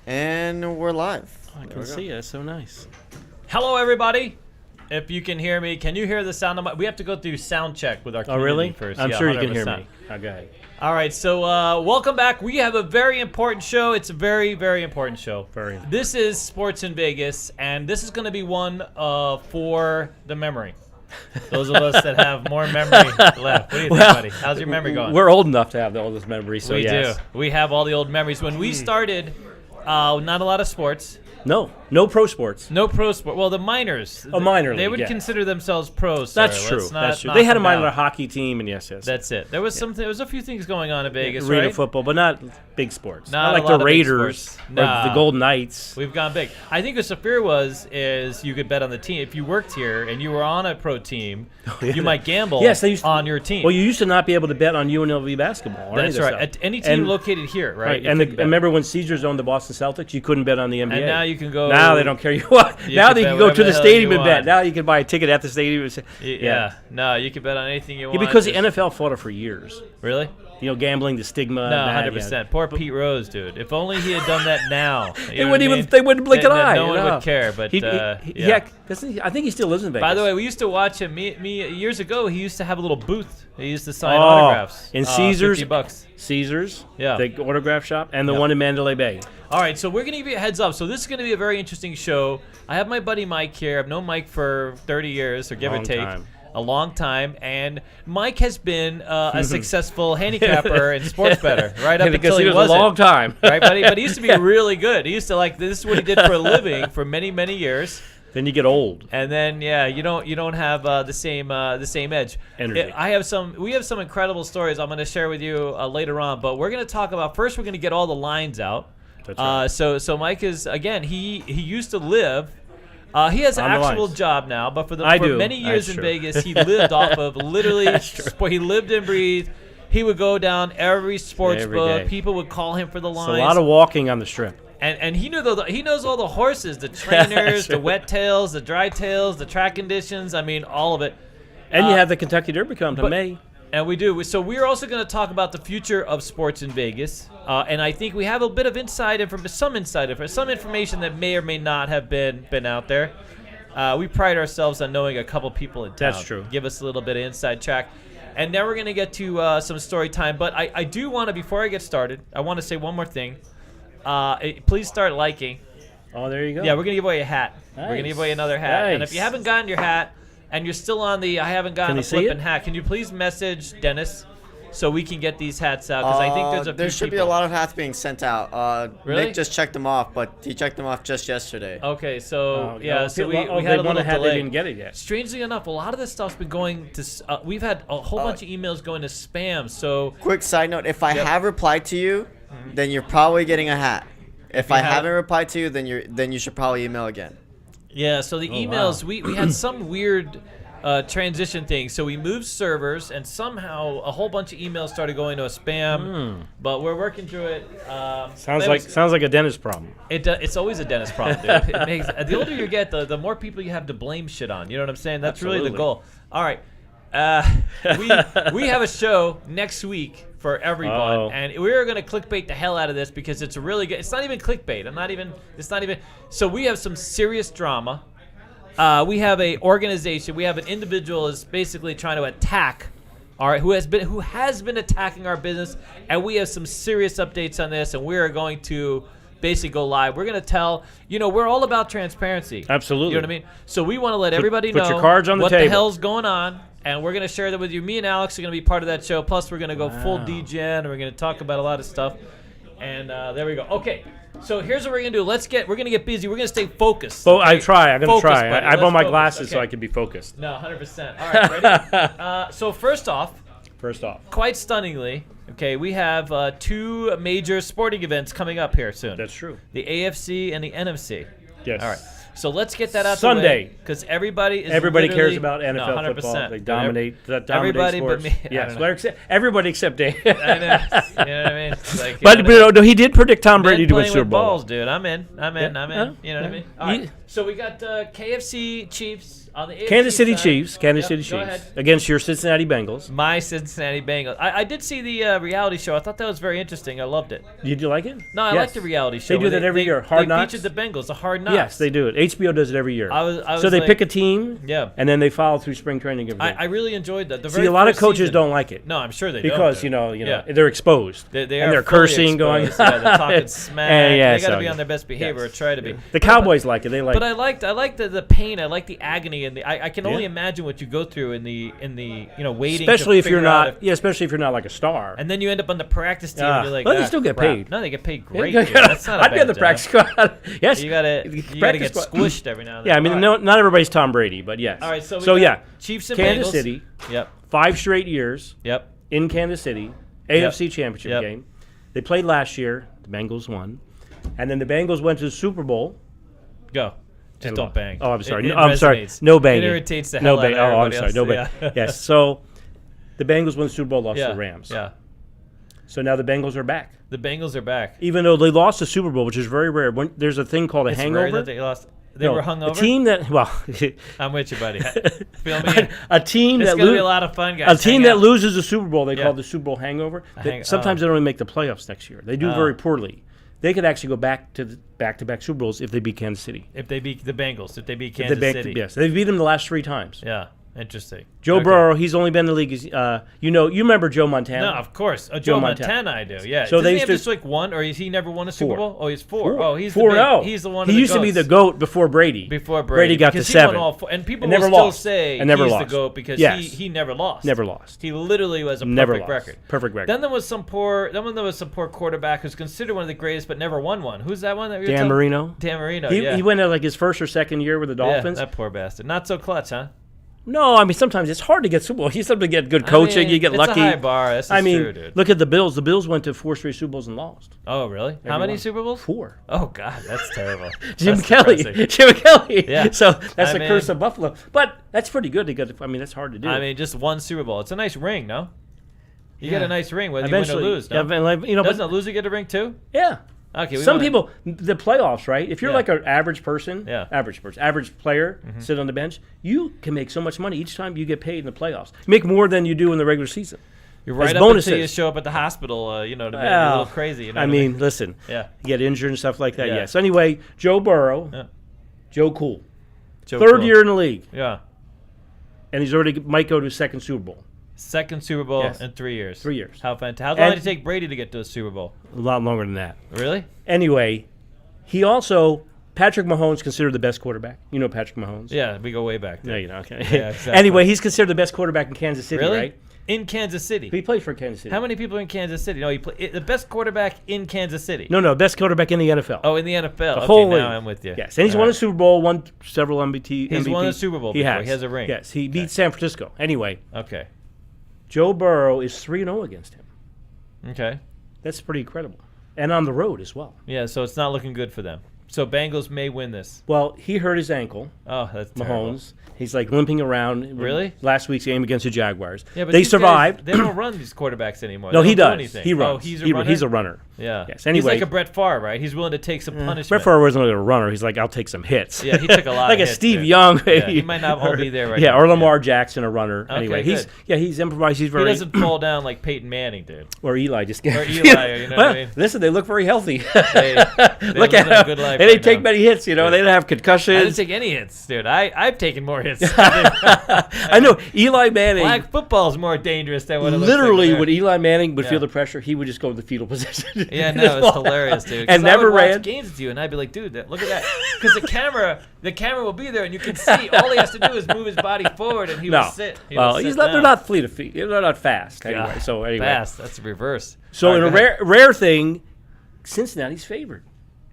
And we're live. I can see it. It's so nice. Hello, everybody. If you can hear me, can you hear the sound of my... We have to go through sound check with our community first. I'm sure you can hear 100%. me. Okay. All right, so welcome back. We have a very important show. It's a very, very important show. Very important. This is Sports in Vegas, and this is going to be one for the memory. Those of us that have more memory left. What do you think, buddy? How's your memory going? We're old enough to have all this memory, so we yes. do. We have all the old memories. When we started, not a lot of sports. No pro sports. No pro sport. Well, the minors. Minor league, They would yeah. consider themselves pros. That's sir. true. Let's not That's true. knock They had a them minor down. hockey team, and yes. That's it. There was something. There was a few things going on in Vegas, Arena right? football, but not big sports. Not like a lot the of big Raiders sports. or Nah. the Golden Knights. We've gone big. I think what Saphir is you could bet on the team. If you worked here and you were on a pro team, you might gamble on your team. Well, you used to not be able to bet on UNLV basketball. That's right. At any team located here, right? And remember when Caesars owned the Boston Celtics, you couldn't bet on the NBA. And now you can go. Now they don't care you what. Now they can go to the stadium and bet. Now you can buy a ticket at the stadium. And say, yeah. No, you can bet on anything you want. Because the NFL fought it for years. Really? You know, gambling, the stigma. No, 100%. Poor Pete Rose, dude. If only he had done that now. They wouldn't blink an eye. No one would care. But I think he still lives in Vegas. By the way, we used to watch him. Me years ago. He used to have a little booth. He used to sign autographs. In Caesars. $50. Caesars. Yeah. The autograph shop and the one in Mandalay Bay. All right, so we're going to give you a heads up. So this is going to be a very interesting show. I have my buddy Mike here. I've known Mike for 30 years, or give or take. A long time, and Mike has been a successful handicapper and sports bettor right up until he wasn't. A long time, right, buddy? But he used to be really good. He used to this is what he did for a living for many, many years. Then you get old, and then you don't have the same edge. Energy. We have some incredible stories I'm going to share with you later on, but we're going to talk about first. We're going to get all the lines out. That's right. So Mike is again. He used to live. He has an actual job now, but for many years in Vegas, he lived off of literally. He lived and breathed. He would go down every sports book. People would call him for the lines. It's a lot of walking on the strip. And he knows all the horses, the trainers, the wet tails, the dry tails, the track conditions. I mean, all of it. And you have the Kentucky Derby come to May. And we do. So we're also going to talk about the future of sports in Vegas. And I think we have a bit of some information that may or may not have been out there. We pride ourselves on knowing a couple people in town. That's true. Give us a little bit of inside track. And now we're going to get to some story time. But I do want to, before I get started, I want to say one more thing. Please start liking. Oh, there you go. Yeah, we're going to give away a hat. Nice. We're going to give away another hat. Nice. And if you haven't gotten your hat, and you're still on the I haven't gotten a flippin' hat, can you please message Dennis so we can get these hats out? Because I think there should be a lot of hats being sent out. Really? Nick just checked them off, but he checked them off just yesterday. Okay, so we had a little delay. They didn't get it yet. Strangely enough, a lot of this stuff's been going to. We've had a whole bunch of emails going to spam. So quick side note: if I have replied to you, then you're probably getting a hat. If I haven't replied to you, then you should probably email again. Yeah, so the emails, we had some weird transition thing. So we moved servers, and somehow a whole bunch of emails started going to a spam. But we're working through it. Sounds like a dentist problem. It's always a dentist problem, dude. The older you get, the more people you have to blame shit on. You know what I'm saying? That's really the goal. All right. We have a show next week for everyone, and we're going to clickbait the hell out of this because it's really good. It's not even clickbait. It's not even. So we have some serious drama. We have a organization. We have an individual is basically trying to attack who has been attacking our business, and we have some serious updates on this, and we are going to basically go live. We're going to tell, we're all about transparency. Absolutely. You know what I mean? So we want to let everybody put know your cards on the what table. The hell's going on, and we're going to share that with you. Me and Alex are going to be part of that show. Plus, we're going to go full DGen, and we're going to talk about a lot of stuff. And there we go. Okay. So here's what we're going to do. We're going to get busy. We're going to stay focused. I'm going to try. Buddy. I bought my focus. glasses so I can be focused. No, 100%. All right, ready? So first off, quite stunningly, okay, we have two major sporting events coming up here soon. That's true. The AFC and the NFC. Yes. All right. So let's get that out Sunday. Because everybody cares about NFL football. They dominate everybody sports. but me. Yes, everybody except Dave. I know. You know what I mean? Like, but no, he did predict Tom Brady to win Super Bowl. Balls, dude. I'm in. You know what I mean? All right. So we got KFC Chiefs. On the AFC Kansas City side. Chiefs against your Cincinnati Bengals. My Cincinnati Bengals. I did see the reality show. I thought that was very interesting. I loved it. Did you like it? No, I like the reality show. They do that every year. Hard Knocks. They featured the Bengals, the Hard Knocks. Yes, they do it. HBO does it every year. I was so they like, pick a team, and then they follow through spring training. I really enjoyed that. See, a lot of coaches don't like it. No, I'm sure they because don't. They're exposed. They're cursing, going. They're talking smack. They got to be on their best behavior or try to be. The Cowboys like it. They like. But I liked the pain. I like the agony, and I can only imagine what you go through in the waiting. Especially if you're not like a star. And then you end up on the practice team. And you're like, they still get paid. No, they get paid great. That's not a I'd be on the practice squad. Yes, you gotta get squished every now and then. Yeah, I mean, not everybody's Tom Brady, but yes. All right, so Chiefs and Kansas Bengals. City. Yep. 5 straight years. Yep. In Kansas City, AFC Championship game. They played last year. The Bengals won, and then the Bengals went to the Super Bowl. Go. Just don't bang. Oh, I'm sorry. I'm sorry. No banging. It irritates the hell out of everybody I'm sorry. else. No banging. Yes. So the Bengals won the Super Bowl, lost to the Rams. Yeah. So now the Bengals are back. The Bengals are back. Even though they lost the Super Bowl, which is very rare. There's a thing called a hangover. Rare that they lost. They were hungover. A team that I'm with you, buddy. Feel me? A team it's that gonna be a lot of fun, guys. A team that loses the Super Bowl, they call the Super Bowl hangover. Sometimes they don't even make the playoffs next year. They do very poorly. They could actually go back to back-to-back Super Bowls if they beat Kansas City. If they beat the Bengals, if they beat Kansas City. Yes, they've beat them the last 3 times. Yeah, interesting. Joe Burrow, he's only been in the league. You remember Joe Montana? No, of course. Joe Montana, I do. Yeah. So Doesn't he have just like 1, or he never won a Super Bowl? Oh, he's 4. Oh, he's 4-0. He's the one. He used to be the GOAT before Brady. Brady got to 7. He won all 4, and people will still say he's the GOAT because he never lost. Never lost. He literally was a perfect record. Perfect record. Then there was some poor quarterback who's considered one of the greatest but never won one. Who's that one that we were Dan Marino. Dan Marino. He went at like his first or second year with the Dolphins. Yeah, that poor bastard. Not so clutch, huh? No, I mean sometimes it's hard to get Super Bowl. You sometimes get good coaching, you get lucky. It's a high bar. That's true, dude. Look at the Bills. The Bills went to 4 straight Super Bowls and lost. Oh, really? How many Super Bowls? 4. Oh God, that's terrible. Jim Kelly. Yeah. So that's the curse of Buffalo. But that's pretty good. That's hard to do. I mean, just 1 Super Bowl. It's a nice ring, no? You get a nice ring whether you win or lose. No? Doesn't a loser get a ring too? Yeah. Okay. Some people, the playoffs, right? If you're like an average person, average player, sit on the bench, you can make so much money each time you get paid in the playoffs. You make more than you do in the regular season. You're right up until you show up at the hospital, to be a little crazy. You know listen, you get injured and stuff like that. Yeah. So anyway, Joe Burrow, Joe Cool, Joe third Cool. year in the league. Yeah. And he's already might go to his second Super Bowl. Second Super Bowl in 3 years. 3 years. How fantastic. How long did it take Brady to get to a Super Bowl? A lot longer than that. Really? Anyway, Patrick Mahomes considered the best quarterback. You know Patrick Mahomes? Yeah, we go way back. No, you know. Okay. Yeah, exactly. Anyway, he's considered the best quarterback in Kansas City, right? In Kansas City. He played for Kansas City. How many people are in Kansas City? No, the best quarterback in Kansas City. No, best quarterback in the NFL. Oh, in the NFL. The whole now league. I'm with you. Yes, and he's won a Super Bowl, won several MVP. He's won a Super Bowl before. He has a ring. Yes, he beat San Francisco. Anyway. Okay. Joe Burrow is 3-0 against him. Okay. That's pretty incredible. And on the road as well. Yeah, so it's not looking good for them. So Bengals may win this. Well, he hurt his ankle. Oh, that's terrible. Mahomes. He's like limping around. Really? Last week's game against the Jaguars. Yeah, but they survived. They don't run these quarterbacks anymore. No, he does. Anything. He runs. Oh, he's a runner? He's a runner. Yeah. Yes. Anyway, he's like a Brett Favre, right? He's willing to take some punishment. Brett Favre wasn't really a runner. He's like, I'll take some hits. Yeah, he took a lot like of hits. Like a Steve there. Young, maybe. Yeah, he might not all be there right now. now. Or Lamar Jackson, a runner. Okay, anyway, good. he's improvised. He's very. He doesn't fall down like Peyton Manning did. Or Eli. Just or Eli, you know what I mean? Listen, they look very healthy. They look at them. Good life they didn't take many hits, They didn't have concussions. I didn't take any hits, dude. I've taken more hits. I know. Eli Manning. Flag football is more dangerous than what it looks literally, like when Eli Manning would feel the pressure, he would just go to the fetal position. Yeah, no, it's hilarious, dude. And never ran. Watch games with you, and I'd be like, dude, look at that, because the camera will be there, and you can see. All he has to do is move his body forward, and he will sit. They're not fleet of feet. They're not fast. Anyway, fast. That's the reverse. So in a rare thing, Cincinnati's favored.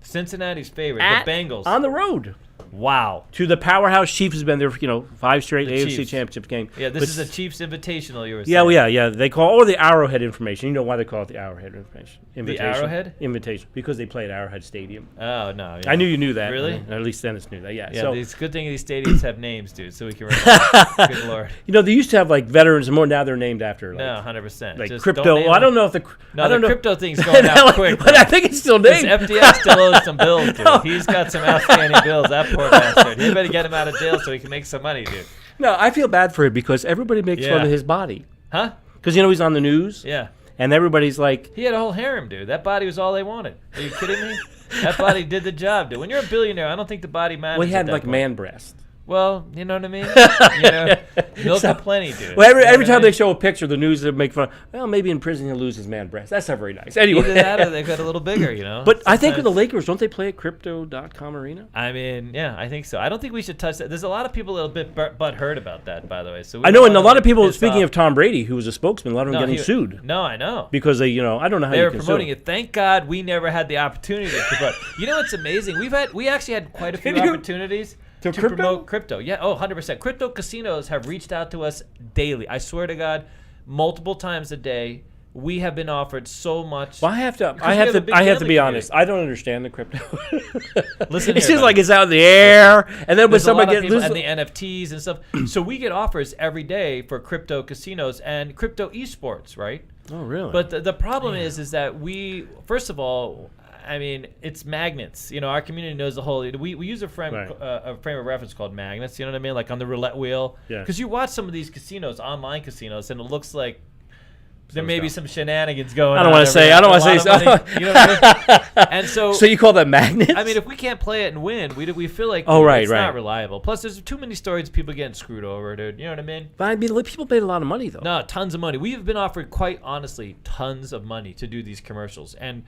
Cincinnati's favorite. The Bengals on the road. Wow. To the powerhouse Chiefs has been there for 5 straight AFC Chiefs. Championship games. Yeah, this is a Chiefs Invitational. You were saying. Yeah, well, yeah. They call or the Arrowhead information. You know why they call it the Arrowhead information? The Arrowhead invitation because they play at Arrowhead Stadium. Oh no! Yeah. I knew you knew that. Really? At least Dennis knew that. Yeah. Yeah. So, It's good thing these stadiums have names, dude, so we can remember. Good lord. they used to have like veterans and more. Now they're named after No, 100%. like Just crypto. don't name Well, I don't them. know if the No, the crypto thing's going out quick. But I think it's still named. FDX still owes some bills, dude. He's got some outstanding bills. That poor bastard. He better get him out of jail so he can make some money, dude. No, I feel bad for him because everybody makes fun Yeah. of his body. Huh? Because he's on the news. Yeah. And everybody's like, He had a whole harem, dude. That body was all they wanted. Are you kidding me? That body did the job, dude. When you're a billionaire, I don't think the body matters. well, he at had that like point. man breast. Well, you know what I mean? Milk aplenty, dude. Well, every You know time what I they mean? show a picture, the news they make fun. Well, maybe in prison he'll lose his man breast. That's not very nice. Anyway, Either that or they got a little bigger, But I think Sometimes- with the Lakers, don't they play at Crypto.com Arena? I mean, yeah, I think so. I don't think we should touch that. There's a lot of people a little bit butthurt about that, by the way. So we I know, don't and a wanna, lot of people. piss Speaking off. of Tom Brady, who was a spokesman, a lot of them getting sued No, I know. because they, I don't know how They you were can promoting sue. it. Thank God we never had the opportunity to promote. You know what's amazing? We actually had quite a few opportunities to crypto? promote crypto. Yeah, 100%. Crypto casinos have reached out to us daily. I swear to God, multiple times a day. We have been offered so much. Well, I have to we have a big be gambling honest. I don't understand the crypto. Listen it here, seems like buddy. it's out in the air, and then when There's a lot somebody of gets people, and the NFTs and stuff. So we get offers every day for crypto casinos and crypto esports, right? oh really? But the problem is that we, first of all, I mean, it's magnets. Our community knows the whole. We use a frame of reference called magnets. You know what I mean? Like on the roulette wheel. Yeah. Because you watch some of these casinos, online casinos, and it looks like there may be some shenanigans going on. I don't want to say. You know what I mean? And so. So you call that magnets? I mean, if we can't play it and win, we feel like it's not reliable. Plus, there's too many stories of people getting screwed over, dude. You know what I mean? But I mean, people paid a lot of money though. No, tons of money. We have been offered, quite honestly, tons of money to do these commercials, and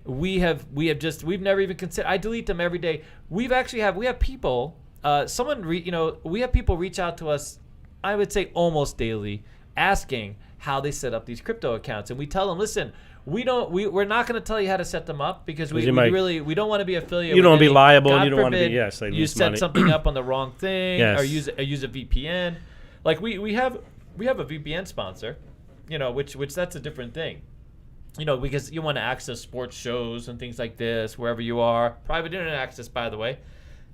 we've never even considered. I delete them every day. We have people. We have people reach out to us. I would say almost daily, asking how they set up these crypto accounts, and we tell them, listen, we're not going to tell you how to set them up because we don't want to be affiliated. You don't want to be liable. God You don't want to be forbid you set something up on the wrong thing or use a VPN. Like we have a VPN sponsor, which that's a different thing. Because you want to access sports shows and things like this wherever you are. Private internet access, by the way.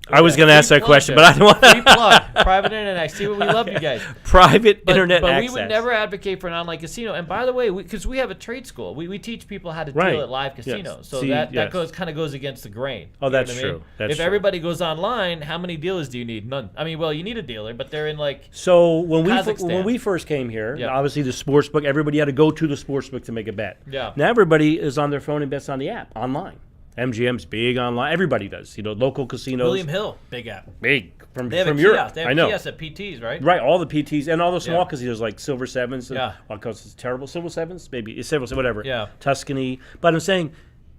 I was going to ask that question, but I don't want to. Free plug. Private internet access. See, we love you guys. Private internet access. But we would never advocate for an online casino. And by the way, because we have a trade school, we teach people how to deal at live casinos. Yes. So that goes against the grain. Oh, that's true. If everybody goes online, how many dealers do you need? None. I mean, well, you need a dealer, but they're in like So when we first came here, obviously the sportsbook, everybody had to go to the sportsbook to make a bet. Yeah. Now everybody is on their phone and bets on the app, online. MGM's big online. Everybody does. Local casinos. William Hill, big app. Big from Europe. They have kiosks at PTs, right? Right, all the PTs and all the small casinos like Silver Sevens. Yeah. Because it's terrible. Silver Sevens, maybe it's Silver, whatever. Yeah. Tuscany. But I'm saying,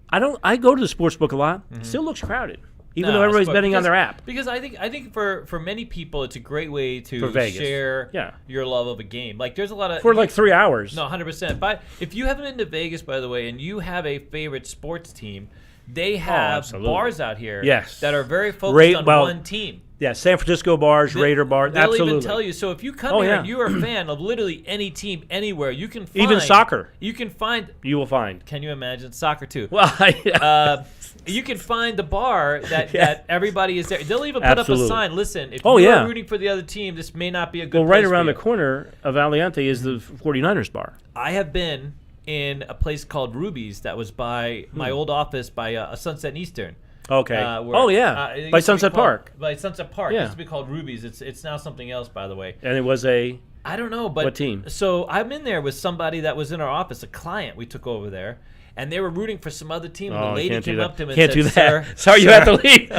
I go to the sports book a lot. It still looks crowded, even though everybody's betting on their app. Because I think for many people, it's a great way to share your love of a game. Like there's a lot of for like 3 hours. No, 100%. But if you haven't been to Vegas, by the way, and you have a favorite sports team. They have bars out here that are very focused on one team. Yeah, San Francisco bars, Raider bars, absolutely. They'll even tell you. So if you come here and you're a fan of literally any team anywhere, you can find... Even soccer. You can find... You will find. Can you imagine? Soccer, too. Well, you can find the bar that everybody is there. They'll even put up a sign. Listen, if you're rooting for the other team, this may not be a good place right around for the corner of Aliante is the 49ers bar. I have been in a place called Ruby's that was by my old office by a Sunset and Eastern. Okay. By Sunset Park. By Sunset Park. Yeah. It used to be called Ruby's. It's now something else, by the way. And it was I don't know, but what team? So I'm in there with somebody that was in our office, a client we took over there, and they were rooting for some other team. And the lady came up to him and said, "Can't do that. Sir, sorry, you have to leave."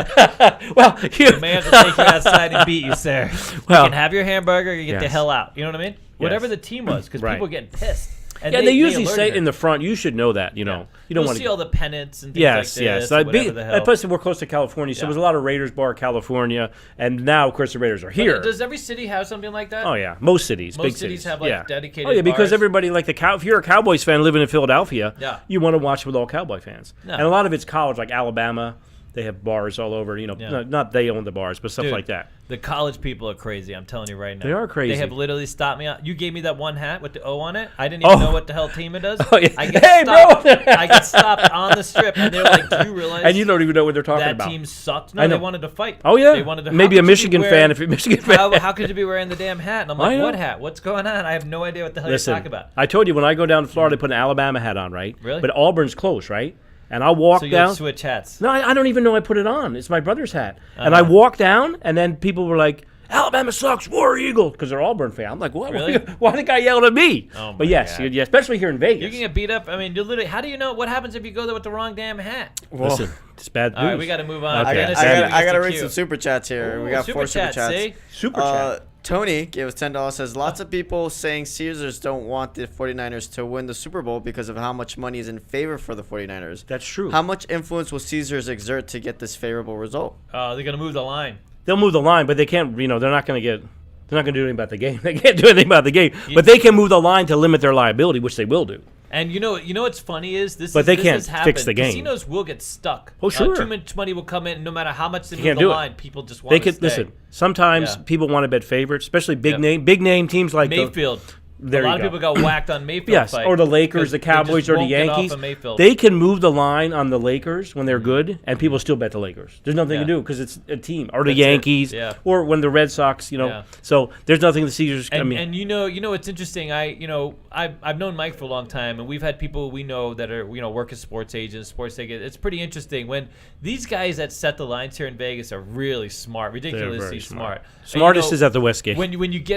Well, you may have to take you outside and beat you, sir. Well, you can have your hamburger. You get the hell out. You know what I mean? Whatever the team was, because people were getting pissed. And they usually say in the front, you should know that, You don't want to see all the pennants and things like this. Yes. Plus, we're close to California, so there's a lot of Raiders bar, California, and now, of course, the Raiders are here. But does every city have something like that? Oh, yeah. Most cities. Most cities have dedicated Oh, yeah, because bars. everybody, if you're a Cowboys fan living in Philadelphia, you want to watch with all Cowboy fans. No. And a lot of it's college, like Alabama. They have bars all over. Not they own the bars, but stuff like that. The college people are crazy. I'm telling you right now. They are crazy. They have literally stopped me. You gave me that one hat with the O on it. I didn't even know what the hell team it does. Oh, yeah. I get stopped on the strip, and they're like, "Do you realize?" And you don't even know what they're talking about. That team sucked. No, they wanted to fight. Oh yeah. They wanted to. Maybe a Michigan fan. If you're a Michigan fan, how could you be wearing the damn hat? And I'm like, "What hat? What's going on? I have no idea what the hell you're talking about." I told you when I go down to Florida, I put an Alabama hat on, right? Really? But Auburn's close, right? And I walk down. So you switch hats? No, I don't even know I put it on. It's my brother's hat. And I walk down, and then people were like, Alabama sucks, War Eagle, because they're Auburn fan. I'm like, what? Really? Why the guy yelled at me? Oh but yes, God. Especially here in Vegas. You can get beat up. I mean, you literally. How do you know what happens if you go there with the wrong damn hat? Listen, it's bad news. All right, we got to move on. Okay. I got to read some super chats here. We got 4 super chats. See? Super chat. Tony gave us $10. Says lots of people saying Caesars don't want the 49ers to win the Super Bowl because of how much money is in favor for the 49ers. That's true. How much influence will Caesars exert to get this favorable result? They're going to move the line. They'll move the line, but they can't. They're not going to get. They're not going to do anything about the game. They can't do anything about the game, but they can move the line to limit their liability, which they will do. And you know what's funny is this. But they can't fix the game. Casinos will get stuck. Oh sure. Too much money will come in, no matter how much they move the line. People just want to stay. Listen. Sometimes people want to bet favorites, especially big name teams like Mayfield. A lot of people got whacked on Mayfield. Yes, fight or the Lakers, the Cowboys, or the Yankees. They can move the line on the Lakers when they're good, and people still bet the Lakers. There's nothing to do because it's a team, or the Yankees, or when the Red Sox. So there's nothing the Caesars. And you know, it's interesting. I've known Mike for a long time, and we've had people we know that are work as sports agents, sports agents. It's pretty interesting when these guys that set the lines here in Vegas are really smart, ridiculously smart. Smartest is at the Westgate. When you get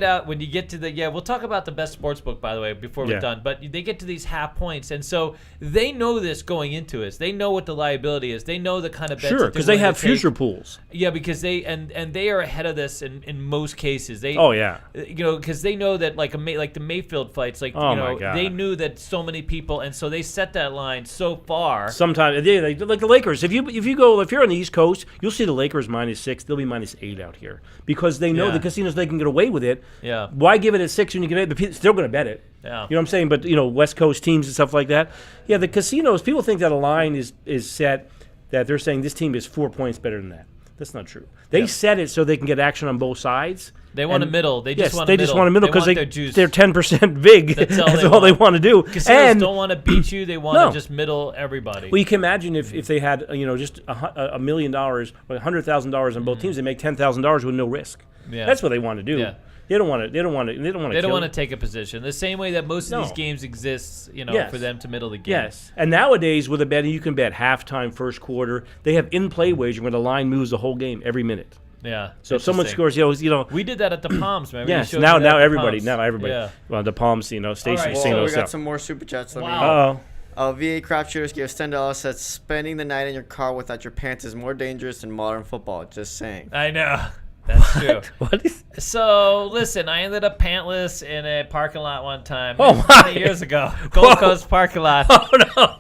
to the we'll talk about the best sportsbook, by the way, before we're done. But they get to these half points, and so they know this going into it. They know what the liability is. They know the kind of bets. Sure, because they have future pools. Yeah, because they are ahead of this in most cases. Because they know that like the Mayfield fights, my God. They knew that so many people, and so they set that line so far. Sometimes, like the Lakers. If you're on the East Coast, you'll see the Lakers -6. They'll be -8 out here because they know the casinos they can get away with it. Yeah. Why give it at 6 when you can get it? But still going to bet it. Yeah. You know what I'm saying? But West Coast teams and stuff like that. Yeah, the casinos. People think that a line is set that they're saying this team is 4 points better than that. That's not true. They set it so they can get action on both sides. They want a middle. They just want a middle because they're 10% big. That's all they want to do. Casinos don't want to beat you. They want to just middle everybody. Well, you can imagine if they had just $1 million or $100,000 on both teams, they make $10,000 with no risk. Yeah. That's what they want to do. Yeah. They don't want to take a position. The same way that most of these games exist, for them to middle the game. Yes. And nowadays with a betting, you can bet halftime, first quarter. They have in-play wager where the line moves the whole game every minute. Yeah. So if someone scores, we did that at the Palms, man. Yes. Now everybody. Yeah. Well, the Palms, station. Right, so we got some more super chats. Wow. VA Crapshooters gave us $10. Said spending the night in your car without your pants is more dangerous than modern football. Just saying. I know. That's true. What is? So listen, I ended up pantless in a parking lot one time. Oh, 20 years ago, Gold Coast parking lot. Oh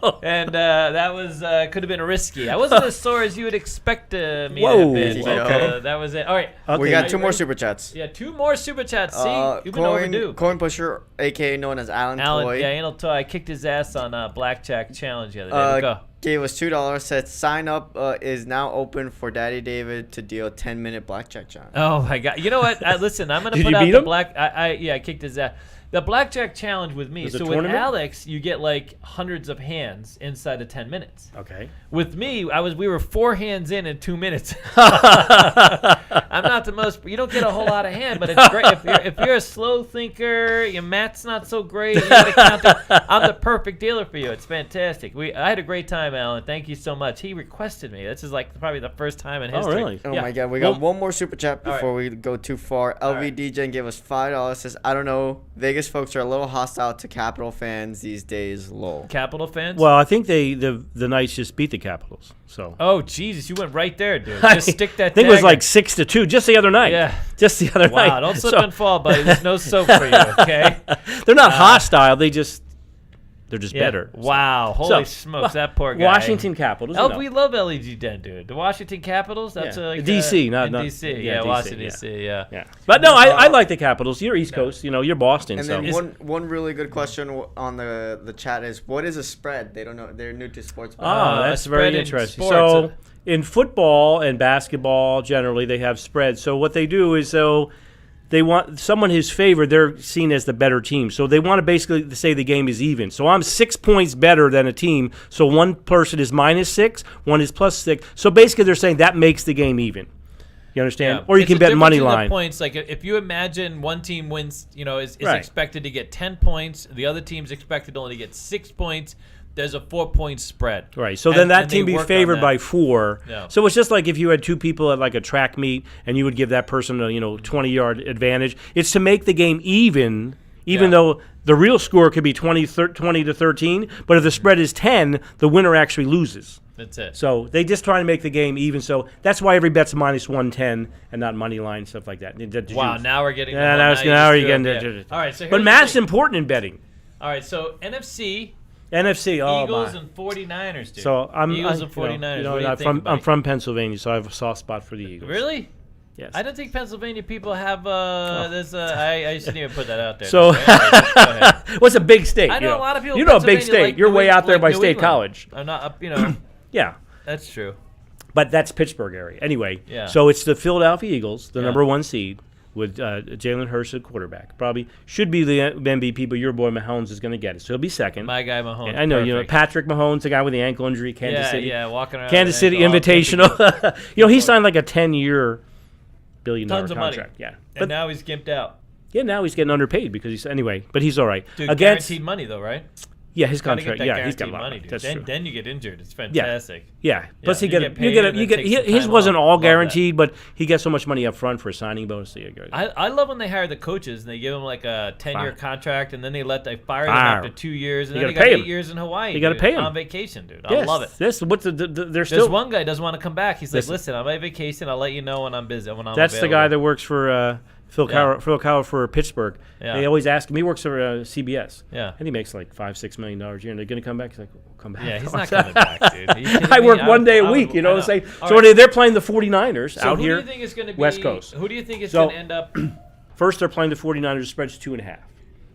no! And that was could have been risky. I wasn't as sore as you would expect me to have been. But, that was it. All right. Okay. We got 2 more super chats. Yeah, 2 more super chats. See, you've been overdue. Coin Pusher, aka known as Alan Toy. Yeah, Anal Toy. I kicked his ass on Blackjack Challenge the other day. Go. Gave us $2. Said sign up is now open for Daddy David to deal 10-minute blackjack challenge. Oh my God! You know what? Listen, I'm gonna put out the black. I kicked his ass. The blackjack challenge with me. So with Alex, you get like hundreds of hands inside of 10 minutes. Okay. With me, we were 4 hands in 2 minutes. I'm not the most. You don't get a whole lot of hand, but it's great if you're a slow thinker. Your math's not so great. You gotta count I'm the perfect dealer for you. It's fantastic. I had a great time, Alan. Thank you so much. He requested me. This is like probably the first time in history. Oh really? Oh my God. We got one more super chat before we go too far. LV DJ gave us $5. Says I don't know. Vegas folks are a little hostile to Capital fans these days. Lol. Capital fans? Well, I think the Knights just beat the Capitals. So. Oh Jesus, you went right there, dude. Just stick that. I think it was like 6-2 just the other night. Yeah, just the other night. Wow, don't slip and fall, buddy. There's no soap for you, okay? They're not hostile. They're just better. Wow. Holy smokes, that poor guy. Washington Capitals. We love LEG Den, dude. The Washington Capitals? That's like DC, not DC. Yeah, Washington DC, yeah. But no, I like the Capitals. You're East Coast, you're Boston. And then one really good question on the chat is, what is a spread? They don't know. They're new to sports. Oh, that's very interesting. So in football and basketball, generally, they have spreads. So what they do is they want someone who's favored, they're seen as the better team. So they want to basically say the game is even. So I'm 6 points better than a team. So one person is -6, one is +6. So basically they're saying that makes the game even. You understand? Yeah. Or you can bet money line. Points, like if you imagine one team wins, is expected to get 10 points, the other team's expected only to get 6 points. There's a 4-point spread. Right. So then that team be favored by 4. Yeah. So it's just like if you had 2 people at like a track meet and you would give that person a 20-yard advantage. It's to make the game even though the real score could be 20 to 13. But if the spread is 10, the winner actually loses. That's it. So they just try to make the game even. So that's why every bet's -110 and not money line, stuff like that. Wow. Now we're getting. Yeah. Now you're getting. All right. So but math's important in betting. All right. So NFC, oh Eagles my. and 49ers, dude. So Eagles and 49ers. I'm from Pennsylvania, so I have a soft spot for the Eagles. Really? Yes. I don't think Pennsylvania people have this. I shouldn't even put that out there. So, what's a big state? I know a lot of people. You know a big state. You're way out there by State College. I'm not. Yeah. That's true. But that's Pittsburgh area. Anyway, yeah. So it's the Philadelphia Eagles, the number 1 seed, with Jalen Hurts at quarterback. Probably should be the MVP, but your boy Mahomes is going to get it. So he'll be second. My guy Mahomes. I know, perfect. Patrick Mahomes, the guy with the ankle injury, Kansas City. Yeah, walking around. Kansas City Invitational. He signed like a 10-year billion-dollar contract. Money. Yeah. And now he's gimped out. Yeah, now he's getting underpaid because but he's all right. Dude, guaranteed money though, right? Yeah, his contract. Yeah, he's got a lot of money. Dude. That's true. Then you get injured. It's fantastic. Yeah. Plus, you get his wasn't all guaranteed, but he gets so much money up front for a signing bonus. I love when they hire the coaches and they give them like a 10-year contract, and then they fire them after 2 years, and then they got 8 years in Hawaii. You got to pay him on vacation, dude. I love it. There's one guy doesn't want to come back. He's like, listen, I'm on vacation. I'll let you know when I'm busy. That's available. The guy that works for. Phil Cowher for Pittsburgh. Yeah. They always ask him. He works for CBS. Yeah. And he makes like $5-6 million a year. And they're going to come back. He's like, come back. Yeah, he's not coming back, dude. I work 1 day a week, what I'm saying? So they're playing the 49ers out here. Who do you think is going to be West Coast? Who do you think is going to end up? First, they're playing the 49ers. Spread's 2.5.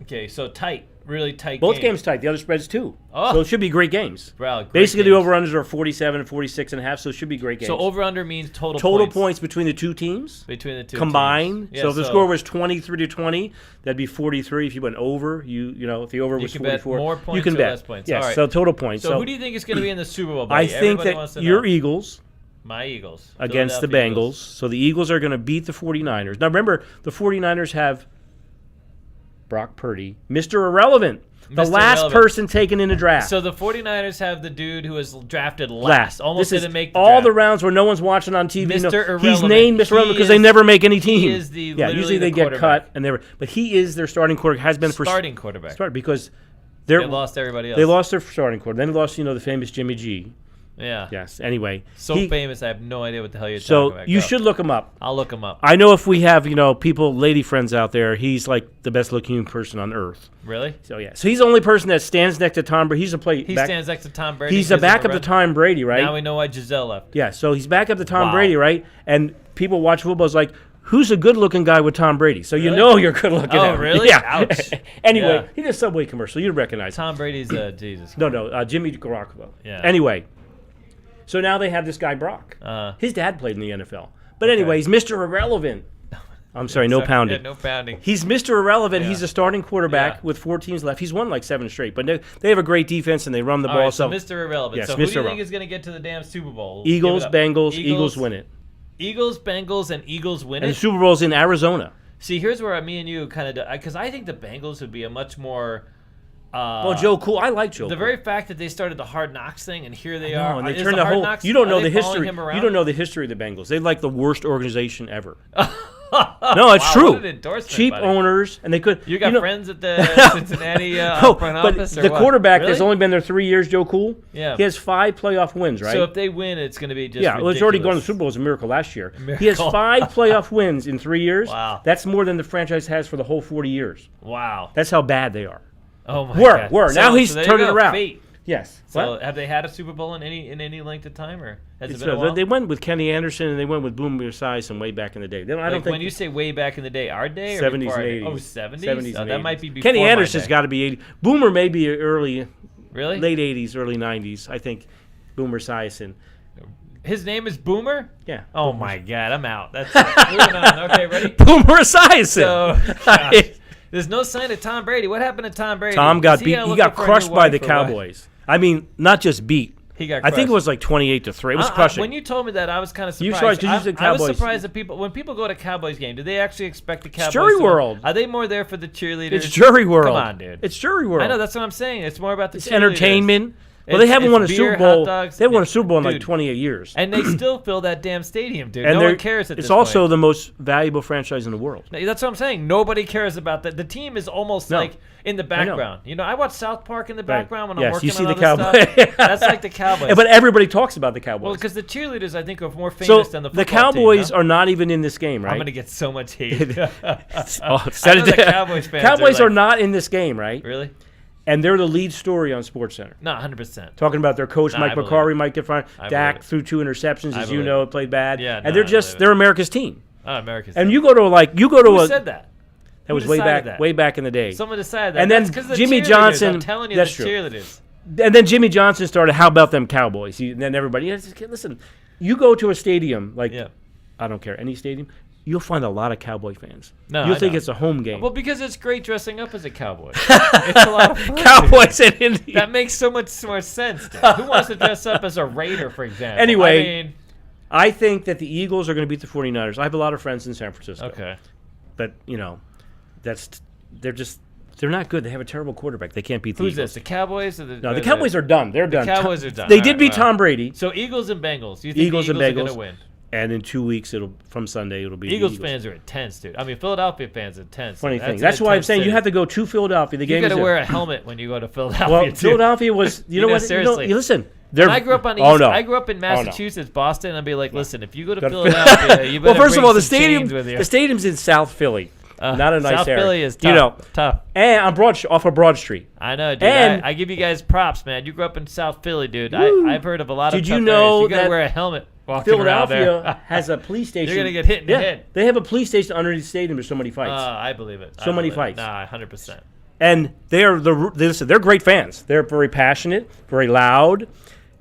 Okay, so tight. Really tight. Both games tight. The other spread's 2. Oh. So it should be great games. Bro, basically, the over-unders are 47 and 46.5, so it should be great games. So over-under means total points between the two teams. Between the two combined. Teams. So if the score was 23-20, that'd be 43. If you went over, if the over was 44, more points you can or bet. Less points. Yes, all right. So total points. So who do you think is going to be in the Super Bowl, buddy? I think that your Eagles. My Eagles. Against the Bengals. So the Eagles are going to beat the 49ers. Now remember, the 49ers have Brock Purdy, Mr. Irrelevant. The last person taken in the draft. So the 49ers have the dude who was drafted last. Almost didn't make the all draft. The rounds where no one's watching on TV. Mr. Irrelevant. He's named Mr. Irrelevant because they never make any team. He is usually they get cut and but he is their starting quarterback. Has been starting quarterback. Because they lost everybody else. They lost their starting quarterback. Then they lost the famous Jimmy G. Yeah. Yes. Anyway. Famous, I have no idea what the hell you're talking about. So you should look him up. I'll look him up. I know if we have, people, lady friends out there, he's like the best looking person on earth. Really? So yeah. So he's the only person that stands next to Tom Brady. He stands next to Tom Brady. He's a backup to Tom Brady, right? Now we know why Giselle left. Yeah. So he's backup to Tom Brady, right? And people watch football is like, who's a good looking guy with Tom Brady? So you know you're good looking. Oh, really? Yeah. Ouch. Anyway, he did a Subway commercial. You'd recognize Tom Brady's Jesus. No, Jimmy Garoppolo. Yeah. Anyway. So now they have this guy, Brock. His dad played in the NFL. But anyway, he's Mr. Irrelevant. I'm sorry, no pounding. Yeah, no pounding. He's Mr. Irrelevant. Yeah. He's a starting quarterback with 4 teams left. He's won like 7 straight. But they have a great defense, and they run the ball. Right, so Mr. Irrelevant. Yes, so who do you think is going to get to the damn Super Bowl? Eagles, Bengals. Eagles win it. Eagles, Bengals, and Eagles win it? And the Super Bowl's in Arizona. See, here's where me and you kind of – because I think the Bengals would be a much more – Joe Cool. I like Joe. The very fact that they started the Hard Knocks thing, and here they are. And they turned the whole. You don't know the history. You don't know the history of the Bengals. They're like the worst organization ever. No, it's true. What an endorsement, cheap buddy. owners, and they could. You got friends at the Cincinnati front office, but the quarterback really? That's only been there 3 years, Joe Cool. Yeah, he has 5 playoff wins, right? So if they win, it's going to be just it's already gone to the Super Bowl. It was a miracle last year. He has 5 playoff wins in 3 years. Wow, that's more than the franchise has for the whole 40 years. Wow, that's how bad they are. Oh my God. Were. Now he's turned it around. Fate. Yes. So have they had a Super Bowl in any length of time, or has it been a while? They went with Kenny Anderson and they went with Boomer Esiason way back in the day. I don't think when you say way back in the day, our day or 70s and 80s? 80s. Oh, 70s? 70s and that 80s. might be before Kenny Anderson's my day. got to be 80. Boomer may be early, really late 80s, early 90s. I think Boomer Esiason. His name is Boomer? Yeah. Oh, my God. I'm out. That's moving on. Okay, ready? Boomer Esiason. So, there's no sign of Tom Brady. What happened to Tom Brady? Tom got beat. He got crushed by the Cowboys. I mean, not just beat. He got crushed. I think it was like 28-3. It was crushing. When you told me that, I was kind of surprised. I was surprised that when people go to Cowboys game, do they actually expect the Cowboys? It's Jury World. Are they more there for the cheerleaders? It's Jury World. Come on, dude. It's Jury World. I know, that's what I'm saying. It's more about the cheerleaders. Entertainment. Well, they haven't won a Super Bowl. They haven't won a Super Bowl in like 28 years. And they still fill that damn stadium, dude. And no one cares at this point. It's also the most valuable franchise in the world. That's what I'm saying. Nobody cares about that. The team is almost like in the background. I watch South Park in the background when I'm working on other stuff. That's like the Cowboys. But everybody talks about the Cowboys. Well, because the cheerleaders, I think, are more famous than the football team. The Cowboys are not even in this game, right? I'm going to get so much hate. Cowboys fans Cowboys are not in this game, right? Really? And they're the lead story on SportsCenter. No, 100%. Talking about their coach, Mike McCarthy, might get fined. Dak threw 2 interceptions, as you know, played bad. Yeah, and they're America's team. Oh, America's team. And you go to Who said that? That was way back in the day. Someone decided that. And then Jimmy Johnson. I'm telling you, that's cheerleaders. And then Jimmy Johnson started, how about them Cowboys? And then everybody, listen, you go to a stadium, I don't care, any stadium, you'll find a lot of Cowboy fans. No, you'll think it's a home game. Well, because it's great dressing up as a Cowboy. It's a lot of fun. Cowboys and Indians. That makes so much more sense. Dude. Who wants to dress up as a Raider, for example? Anyway, I think that the Eagles are going to beat the 49ers. I have a lot of friends in San Francisco. Okay. But, they're not good. They have a terrible quarterback. They can't beat the Eagles. Who's this? The Cowboys? Or the Cowboys are done. They're done. The Cowboys are done. They did beat Tom Brady. So Eagles and Bengals. You think Eagles the Eagles and Bengals are going to win? And in 2 weeks, from Sunday, it'll be Eagles fans are intense, dude. I mean, Philadelphia fans are intense. Funny thing. That's why I'm saying you have to go to Philadelphia. The game you got to wear a helmet when you go to Philadelphia. Well, Philadelphia was. You know what? Seriously. Listen. I grew up on East. I grew up in Massachusetts, Boston, and I'd be like, listen, if you go to Philadelphia, you better first of all, the stadium's in South Philly. Not a nice South area. Philly is tough. Tough. And off of Broad Street. I know, dude. And I give you guys props, man. You grew up in South Philly, dude. I've heard of a lot of. Did you know you got to wear a helmet? Philadelphia has a police station. You're gonna get hit in the head. They have a police station underneath the stadium. There's so many fights. I believe it. So many fights. Nah, 100%. And they're great fans. They're very passionate, very loud,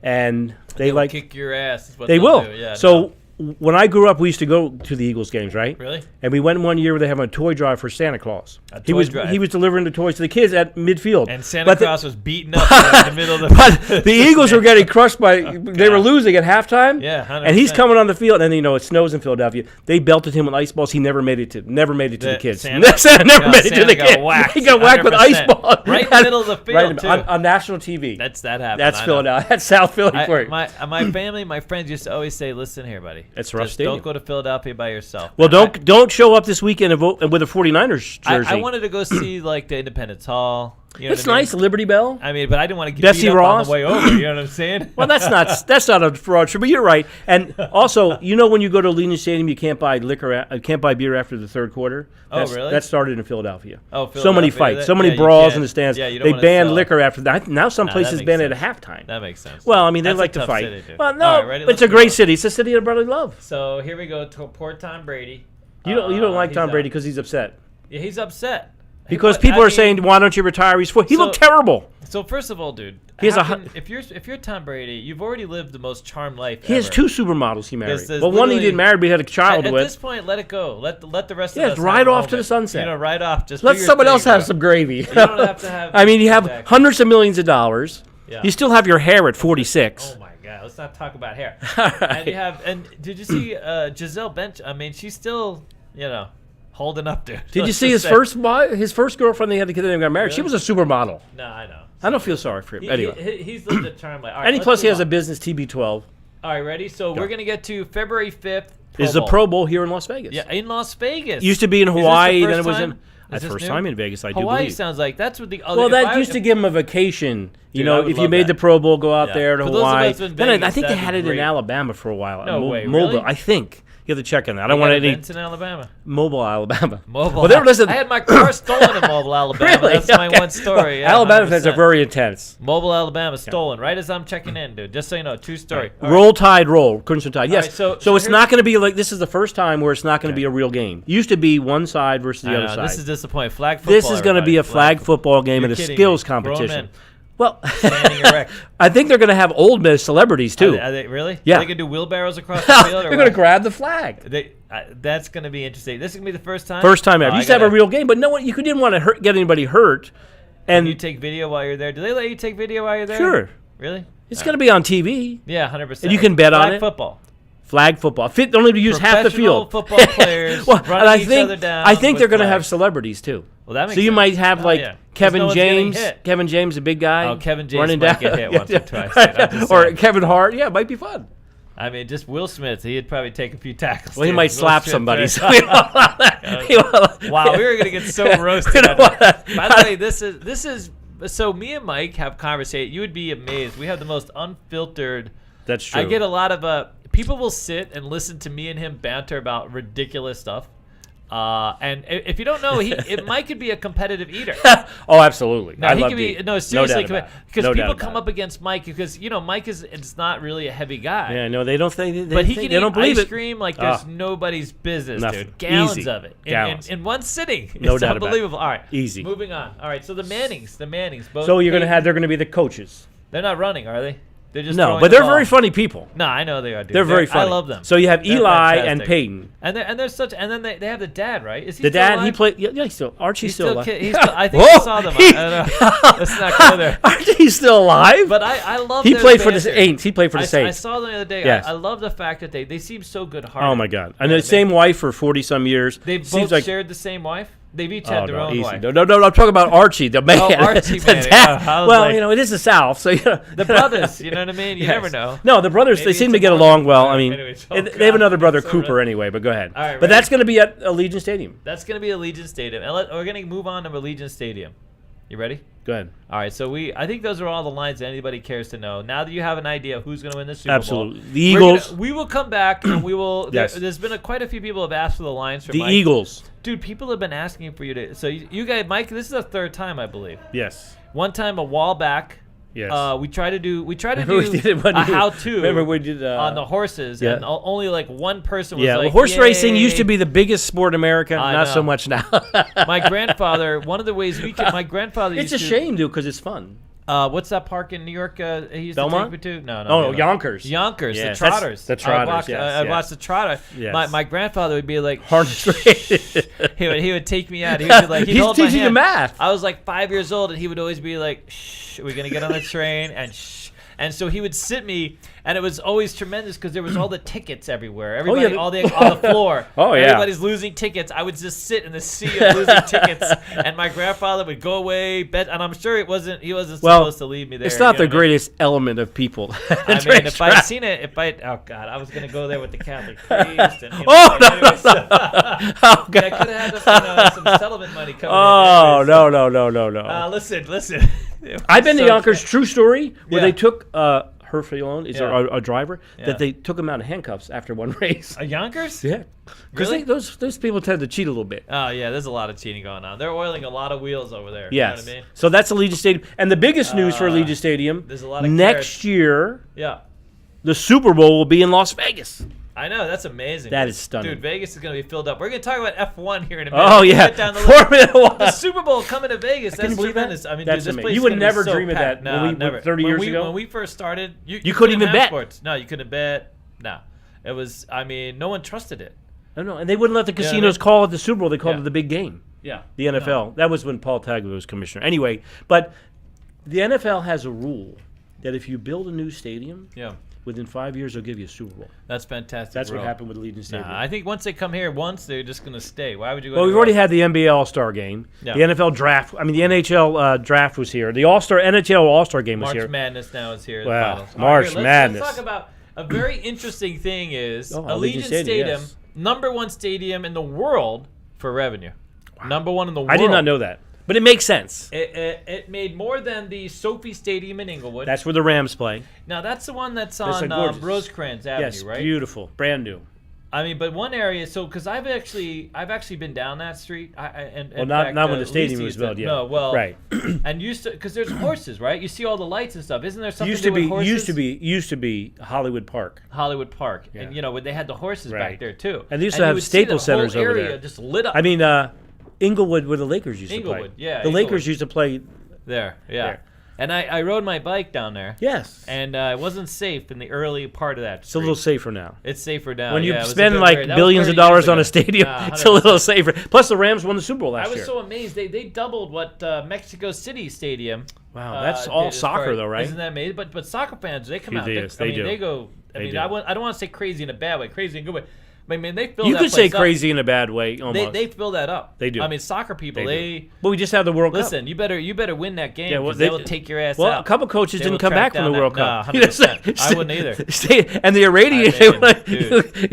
and they like kick your ass. Is what they will. Do. Yeah, so. When I grew up, we used to go to the Eagles games, right? Really? And we went one year where they have a toy drive for Santa Claus. He was delivering the toys to the kids at midfield. And Santa Claus was beaten up in the middle of the But the Eagles were getting crushed by they were losing at halftime. Yeah, 100%. And he's coming on the field, and it snows in Philadelphia. They belted him with ice balls. He never made it to the kids. Santa never made it to the kids. He got whacked with ice balls right in the middle of the field too. On national TV. That happened. That's Philadelphia. That's South Philly for you. My family, my friends used to always say, "Listen here, buddy. It's a rough stadium. Don't go to Philadelphia by yourself." Well, don't show up this weekend and vote with a 49ers jersey. I wanted to go see like the Independence Hall. It's nice, Liberty Bell. I mean, but I didn't want to get beat up on the way over. You know what I'm saying? Well, that's not a fraud show, but you're right. And also, when you go to Allegiant Stadium, you can't buy beer after the third quarter. Really? That started in Philadelphia. Oh, Philadelphia. So many fights, so many brawls in the stands. Yeah, they banned liquor after that. Now some places ban it at halftime. That makes sense. Well, I mean, they like to fight. City, well, no, it's a great city. It's a city of brotherly love. So here we go. Poor Tom Brady. You don't like Tom Brady because he's upset. Yeah, he's upset. Because people are saying, "Why don't you retire?" He looked terrible. So first of all, dude, if you're Tom Brady, you've already lived the most charmed life. He has 2 supermodels he married. Well, one he didn't marry, but he had a child with. At this point, let it go. Let the rest of us. Ride off to the sunset. Ride off. Just let someone else have some gravy. You don't have to have. I mean, you have hundreds of millions of dollars. Yeah. You still have your hair at 46. Oh my God, let's not talk about hair. And did you see Giselle Bench? I mean, she's still holding up, dude. Did you see his first girlfriend? They had the kid that got married. Really? She was a supermodel. No, I know. I don't feel sorry for him. Anyway, he's lived a charmed life. Right, and plus, he has a business TB12. All right, ready? So we're gonna get to February 5th. Is the Pro Bowl here in Las Vegas? Yeah, in Las Vegas. Used to be in Hawaii, then it was in. That's first time in Vegas, I do believe. Hawaii sounds like that's what the other. Well, that used to give him a vacation. If you made the Pro Bowl, go out there to Hawaii. Then I think they had it in Alabama for a while. No way, Mobile, really? I think. You have to check on that. I don't want any. Events in Alabama. Mobile, Alabama. Well, I had my car stolen in Mobile, Alabama. Really? That's my one story. Yeah, Alabama fans are very intense. Mobile, Alabama, stolen right as I'm checking in, dude. Just so you know, true story. Right. Roll Tide, roll. Crimson Tide. Yes. Right, so it's not going to be like this is the first time where it's not going to be a real game. It used to be one side versus the other side. This is disappointing. Flag football. This is going to be a flag football game and a skills competition. Well, standing erect. I think they're going to have Ole Miss celebrities too. Are they really? Yeah. Are they going to do wheelbarrows across the field? They're going to grab the flag. That's going to be interesting. This is going to be the first time? First time ever. You used to have a real game, but you didn't want to get anybody hurt. And you take video while you're there. Do they let you take video while you're there? Sure. Really? It's going to be on TV. Yeah, 100%. And you can bet on it. Flag football. Don't only use half the field. Football players running each other down. I think they're going to have celebrities too. Well, that makes so you sense. might have Kevin James. Kevin James, a big guy. Oh, Kevin James running might down. get hit once or twice. Or Kevin Hart. Yeah, it might be fun. I mean, just Will Smith. He'd probably take a few tackles. Well, he might slap somebody. Wow, we were going to get so roasted. By the way, this is. So me and Mike have conversation. You would be amazed. We have the most unfiltered. That's true. I get a lot of people will sit and listen to me and him banter about ridiculous stuff. And if you don't know, Mike could be a competitive eater. Oh, absolutely. No, he could be. No, seriously, because people come up against Mike because Mike is not really a heavy guy. Yeah, no, they don't think. But he can eat ice it. cream like there's nobody's business, dude. Gallons of it in one sitting. No it's doubt unbelievable. About it. All right, easy. Moving on. All right, so the Mannings. Both so they're gonna be the coaches. They're not running, are they? They're just but they're very funny people. No, I know they are. Dude. They're very funny. I love them. So you have Eli and Peyton, and they're such. And then they have the dad, right? Is he the still dad? alive? He played. Yeah, he's still. Archie's still alive. I think I saw them. I don't know. Let's not go there. Archie's still alive. But I love. He played for the Saints. He played for the Saints. I saw them the other day. Yes. I love the fact that they seem so good-hearted. Oh my God! And the same wife for 40-some years. They've both shared the same wife. They've each had their own wife. No, I'm talking about Archie, the man. Oh, Archie, man. Well, it is the South, so the brothers. You know what I mean? You never know. No, the brothers. They seem to get along well. I mean, they have another brother, Cooper, anyway. But go ahead. All right, but that's going to be at Allegiant Stadium. That's going to be Allegiant Stadium, and we're going to move on to Allegiant Stadium. You ready? Go ahead. All right, so I think those are all the lines that anybody cares to know. Now that you have an idea of who's going to win the Super Bowl. Absolutely. The Eagles. We will come back and we will. Yes. There's been quite a few people have asked for the lines for the Mike. Eagles. Dude, people have been asking for you to. So you guys, Mike, this is the third time, I believe. Yes. One time a while back. Yes. We tried to do a how-to. Remember we did on the horses, and only like one person was like, horse Yay. Racing used to be the biggest sport in America. Not so much now. My grandfather, one of the ways my grandfather. It's a shame, dude, because it's fun. What's that park in New York? He used Belmont? to take me to? No. Oh, Yonkers. Yonkers, yes. the Trotters. The Trotters. I watched the Trotter. Yes. My grandfather would be like, harness race. he would take me out. He would be like, he's teaching you math. I was like 5 years old, and he would always be like, "Shh, we're gonna get on the train," and shh. And so he would sit me, and it was always tremendous because there was all the tickets everywhere. Everybody, on the floor. Oh yeah. Everybody's losing tickets. I would just sit in the sea of losing tickets, and my grandfather would go away, bet, and I'm sure he wasn't supposed to leave me there. It's not the greatest element of people. I mean, if I'd seen it, oh God, I was gonna go there with the Catholic priest. And, oh God. I could have had some settlement money coming in. No. Listen. I've been to Yonkers. True story. Where they took Herfield, a driver, that they took him out in handcuffs after one race. Yonkers? Yeah. Because really? those people tend to cheat a little bit. Oh yeah, there's a lot of cheating going on. They're oiling a lot of wheels over there. Yes. You know what I mean? So that's Allegiant Stadium, and the biggest news for Allegiant Stadium. There's a lot of next year. Yeah. The Super Bowl will be in Las Vegas. I know, that's amazing. That is stunning. Dude, Vegas is going to be filled up. We're going to talk about F1 here in a minute. Oh, yeah. The Super Bowl coming to Vegas. That's tremendous. I mean, that's dude, this place you would never so dream of that never. 30 years ago? When we first started, you couldn't even bet. Sports. No, you couldn't bet. No. It was, no one trusted it. No. And they wouldn't let the casinos call it the Super Bowl. They called it the big game. Yeah. The NFL. No. That was when Paul Tagliabue was commissioner. Anyway, but the NFL has a rule that if you build a new stadium, within 5 years, they'll give you a Super Bowl. That's fantastic. That's what happened with Allegiant Stadium. I think once they come here they're just going to stay. Why would you go? Well, we've already had the NBA All-Star game. Yeah. The NFL draft. I mean, the NHL draft was here. The NHL All-Star game was here. March Madness now is here. Wow. March Madness. Let's talk about a very interesting thing is Allegiant Stadium, #1 stadium in the world for revenue. Wow. #1 in the world. I did not know that. But it makes sense. It made more than the Sophie Stadium in Inglewood. That's where the Rams play. Now, that's the one that's on Rosecrans Avenue, right? Yes, beautiful. Brand new. I mean, but one area, because I've actually been down that street. Not when the stadium was built, No, well, right. And used to, because there's horses, right? You see all the lights and stuff. Isn't there something with horses? Used to be Hollywood Park. Hollywood Park, and when they had the horses back there too. And they used to have Staples Centers over there. Just lit up. I mean, Inglewood, where the Lakers used to play. Yeah, the Lakers used to play there. Yeah. And I rode my bike down there. Yes. And it wasn't safe in the early part of that. It's a little safer now. It's safer now. When you spend like billions of dollars on a stadium, it's a little safer. Plus, the Rams won the Super Bowl last year. I was so amazed. They doubled what Mexico City Stadium. Wow, that's all soccer though, right? Isn't that amazing? But soccer fans, they come out. They do. They go. I don't want to say crazy in a bad way. Crazy in a good way. I mean, they fill. You could say crazy in a bad way, almost. They fill that up. They do. I mean, soccer people. But we just had the World Cup. Listen, you better win that game. Yeah, they will take your ass out. Well, a couple coaches didn't come back from the World Cup. No, 100%. I wouldn't either. And the Iranians,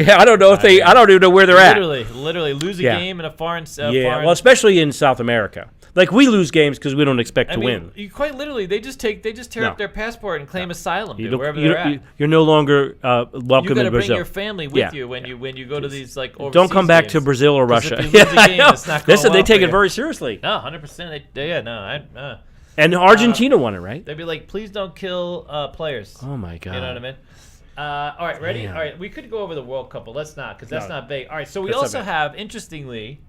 I don't know if they. I don't even know where they're at. Literally lose a game in a foreign. Well, especially in South America. Like, we lose games because we don't expect to win. You quite literally, they just tear up their passport and claim asylum wherever they're at. You're no longer welcome in Brazil. You got to bring your family with you when you go to these like overseas Don't come back to Brazil or Russia. Listen, they take it very seriously. No, 100%. And Argentina won it, right? They'd be like, please don't kill players. Oh my God. You know what I mean? All right, ready? Man. All right, we could go over the World Cup, but let's not because that's not big. All right, so we also have, interestingly.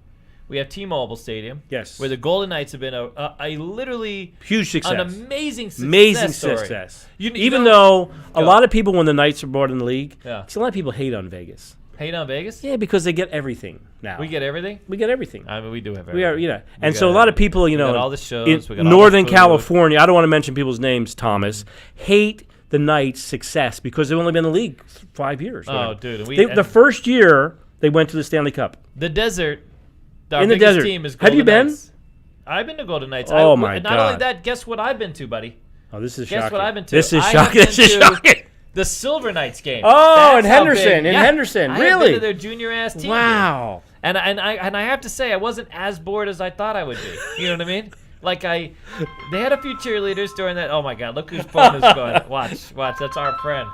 We have T-Mobile Stadium, where the Golden Knights have been a literally huge success, an amazing success. Amazing success. Even though a lot of people, when the Knights are brought in the league, a lot of people hate on Vegas. Hate on Vegas? Yeah, because they get everything now. We get everything. We get everything. I mean, we do have everything. We are, and so a lot of people, we got all the shows. In Northern California, I don't want to mention people's names, Thomas, hate the Knights' success because they've only been in the league 5 years. Oh, dude! The first year they went to the Stanley Cup. The desert. In the desert. Team is Have you been? Knights. I've been to Golden Knights. Oh, my God. Not only that, guess what I've been to, buddy? Oh, this is shocking. Guess what I've been to? This is shocking. This is shocking. The Silver Knights game. Oh, in Henderson. Henderson. Really? I have been to their junior-ass team. Wow. And I have to say, I wasn't as bored as I thought I would be. You know what I mean? Like, they had a few cheerleaders during that. Oh, my God. Look whose phone is going. Watch. That's our friend.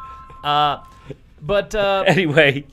Anyway.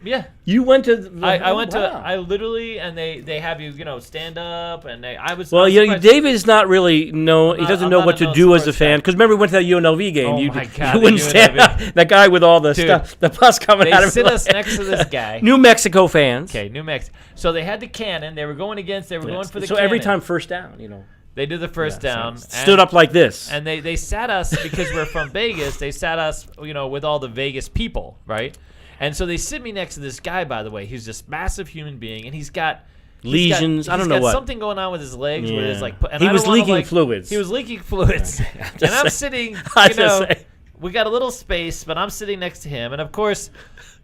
Yeah, you went to. I went to. I literally, and they have you, stand up, and I was. Well, David is not really he doesn't know what to do as a fan because remember we went to that UNLV game. Oh my God, you wouldn't stand up. That guy with all the stuff, the bus coming out of. They sit us next to this guy. New Mexico fans. Okay, New Mexico. So they had the cannon. They were going against. They were going for the. So cannon. Every time first down, They did the first down. Stood up like this. And they sat us because we're from Vegas. They sat us, with all the Vegas people, right? And so they sit me next to this guy, by the way. He's this massive human being, and he's got lesions. I don't know what. He's got something going on with his legs. Where it's like, he was leaking fluids. He was leaking fluids. And I'm sitting, we got a little space, but I'm sitting next to him. And of course,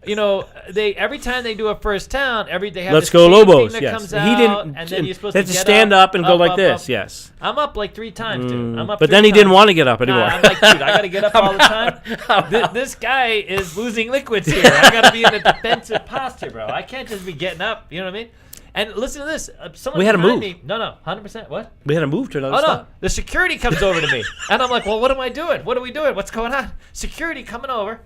they every time they do a first down, they have Let's this go Lobos. That yes, comes out, and then you're supposed to stand up and go like this. Yes, I'm up like 3 times, dude. I'm up. But then he didn't want to get up anymore. I'm like, dude, I got to get up all the time. This guy is losing liquids here. I got to be in a defensive posture, bro. I can't just be getting up. You know what I mean? And listen to this. We had to move. No, 100%. What? We had to move to another spot. No. The security comes over to me. And I'm like, well, what am I doing? What are we doing? What's going on? Security coming over.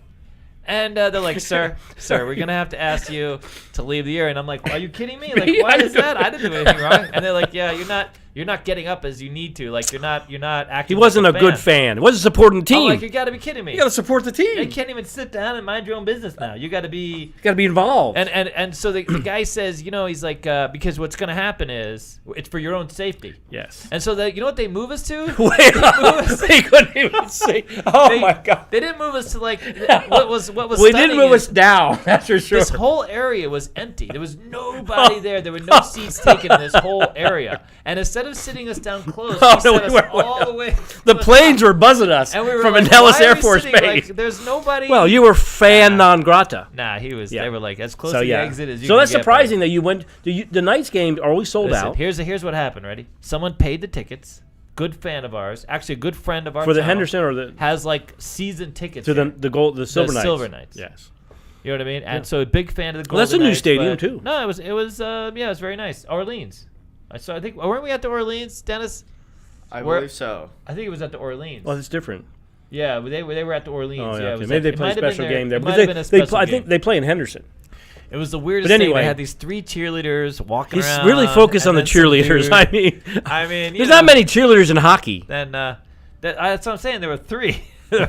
And they're like, sir, we're going to have to ask you to leave the area. And I'm like, are you kidding me? Like, why is that? I didn't do anything wrong. And they're like, yeah, you're not getting up as you need to. Like, you're not acting. He wasn't a good fan. He wasn't supporting the team. I'm like, you got to be kidding me. You got to support the team. You can't even sit down and mind your own business now. You got to be. You got to be involved. And so the guy says, he's like, because what's going to happen is it's for your own safety. Yes. And so you know what they move us to? They couldn't even say. Oh my God. They didn't move us to like what was. We didn't move us down. That's for sure. This whole area was empty. There was nobody there. There were no seats taken in this whole area. And instead of sitting us down close, all the way. The planes were buzzing us from Nellis Air Force Base. Like, there's nobody. Well, you were fan non grata. Nah, he was. Yeah. They were like as close to the exit as you. So that's surprising that you went. The Knights game are always sold out. Here's what happened. Ready? Someone paid the tickets. Good fan of ours, actually a good friend of ours. For the Henderson or the has like season tickets to the Silver Knights. Yes. You know what I mean? And so a big fan of the Golden Knights. That's a new Knights, stadium too. No, it was very nice. Orleans. I think weren't we at the Orleans, Dennis? I believe so. I think it was at the Orleans. Well, it's different. Yeah, they were at the Orleans. Oh, yeah, okay. Maybe they play a special game there. I think they play in Henderson. It was the weirdest thing. They had these 3 cheerleaders walking around. He's really focused on the cheerleaders. I mean, there's not many cheerleaders in hockey. Then that's what I'm saying. There were 3.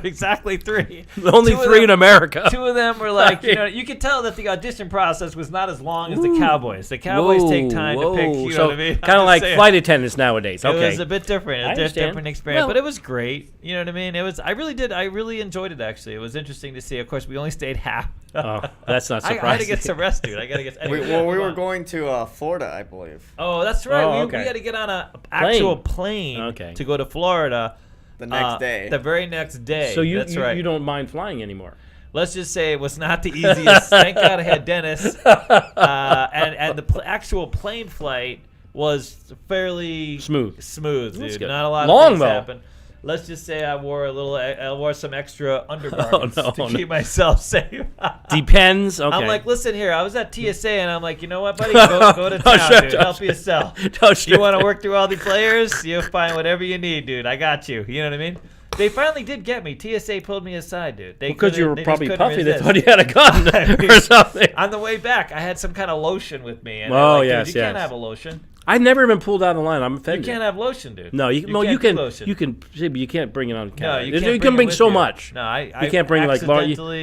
Exactly 3. Only 3 in America. 2 of them were like, you could tell that the audition process was not as long as the Cowboys. The Cowboys take time to pick, you know what I mean? Kind of like flight attendants nowadays. Okay. It was a bit different, different experience, but it was great. You know what I mean? It was. I really enjoyed it, actually. It was interesting to see. Of course, we only stayed half. Oh, that's not surprising. I had to get some rest, dude. I got to get. We were going to Florida, I believe. Oh, that's right. We had to get on an actual plane to go to Florida. The next day. The very next day. So you don't mind flying anymore? Let's just say it was not the easiest. Thank God I had Dennis. And the actual plane flight was fairly smooth, dude. Not a lot of things happened. Let's just say I wore some extra undergarments to keep myself safe. Depends. Okay. I'm like, listen here. I was at TSA and I'm like, you know what, buddy? Go to town, dude. Help yourself. You want to work through all the players? You'll find whatever you need, dude. I got you. You know what I mean? They finally did get me. TSA pulled me aside, dude. Because you were probably puffy. They thought you had a gun or something. On the way back, I had some kind of lotion with me. And yes, you can't have a lotion. I've never been pulled out of the line. I'm offended. You can't have lotion, dude. No, you can. But you can't bring it on camera. No, you can bring so much. No, you can't bring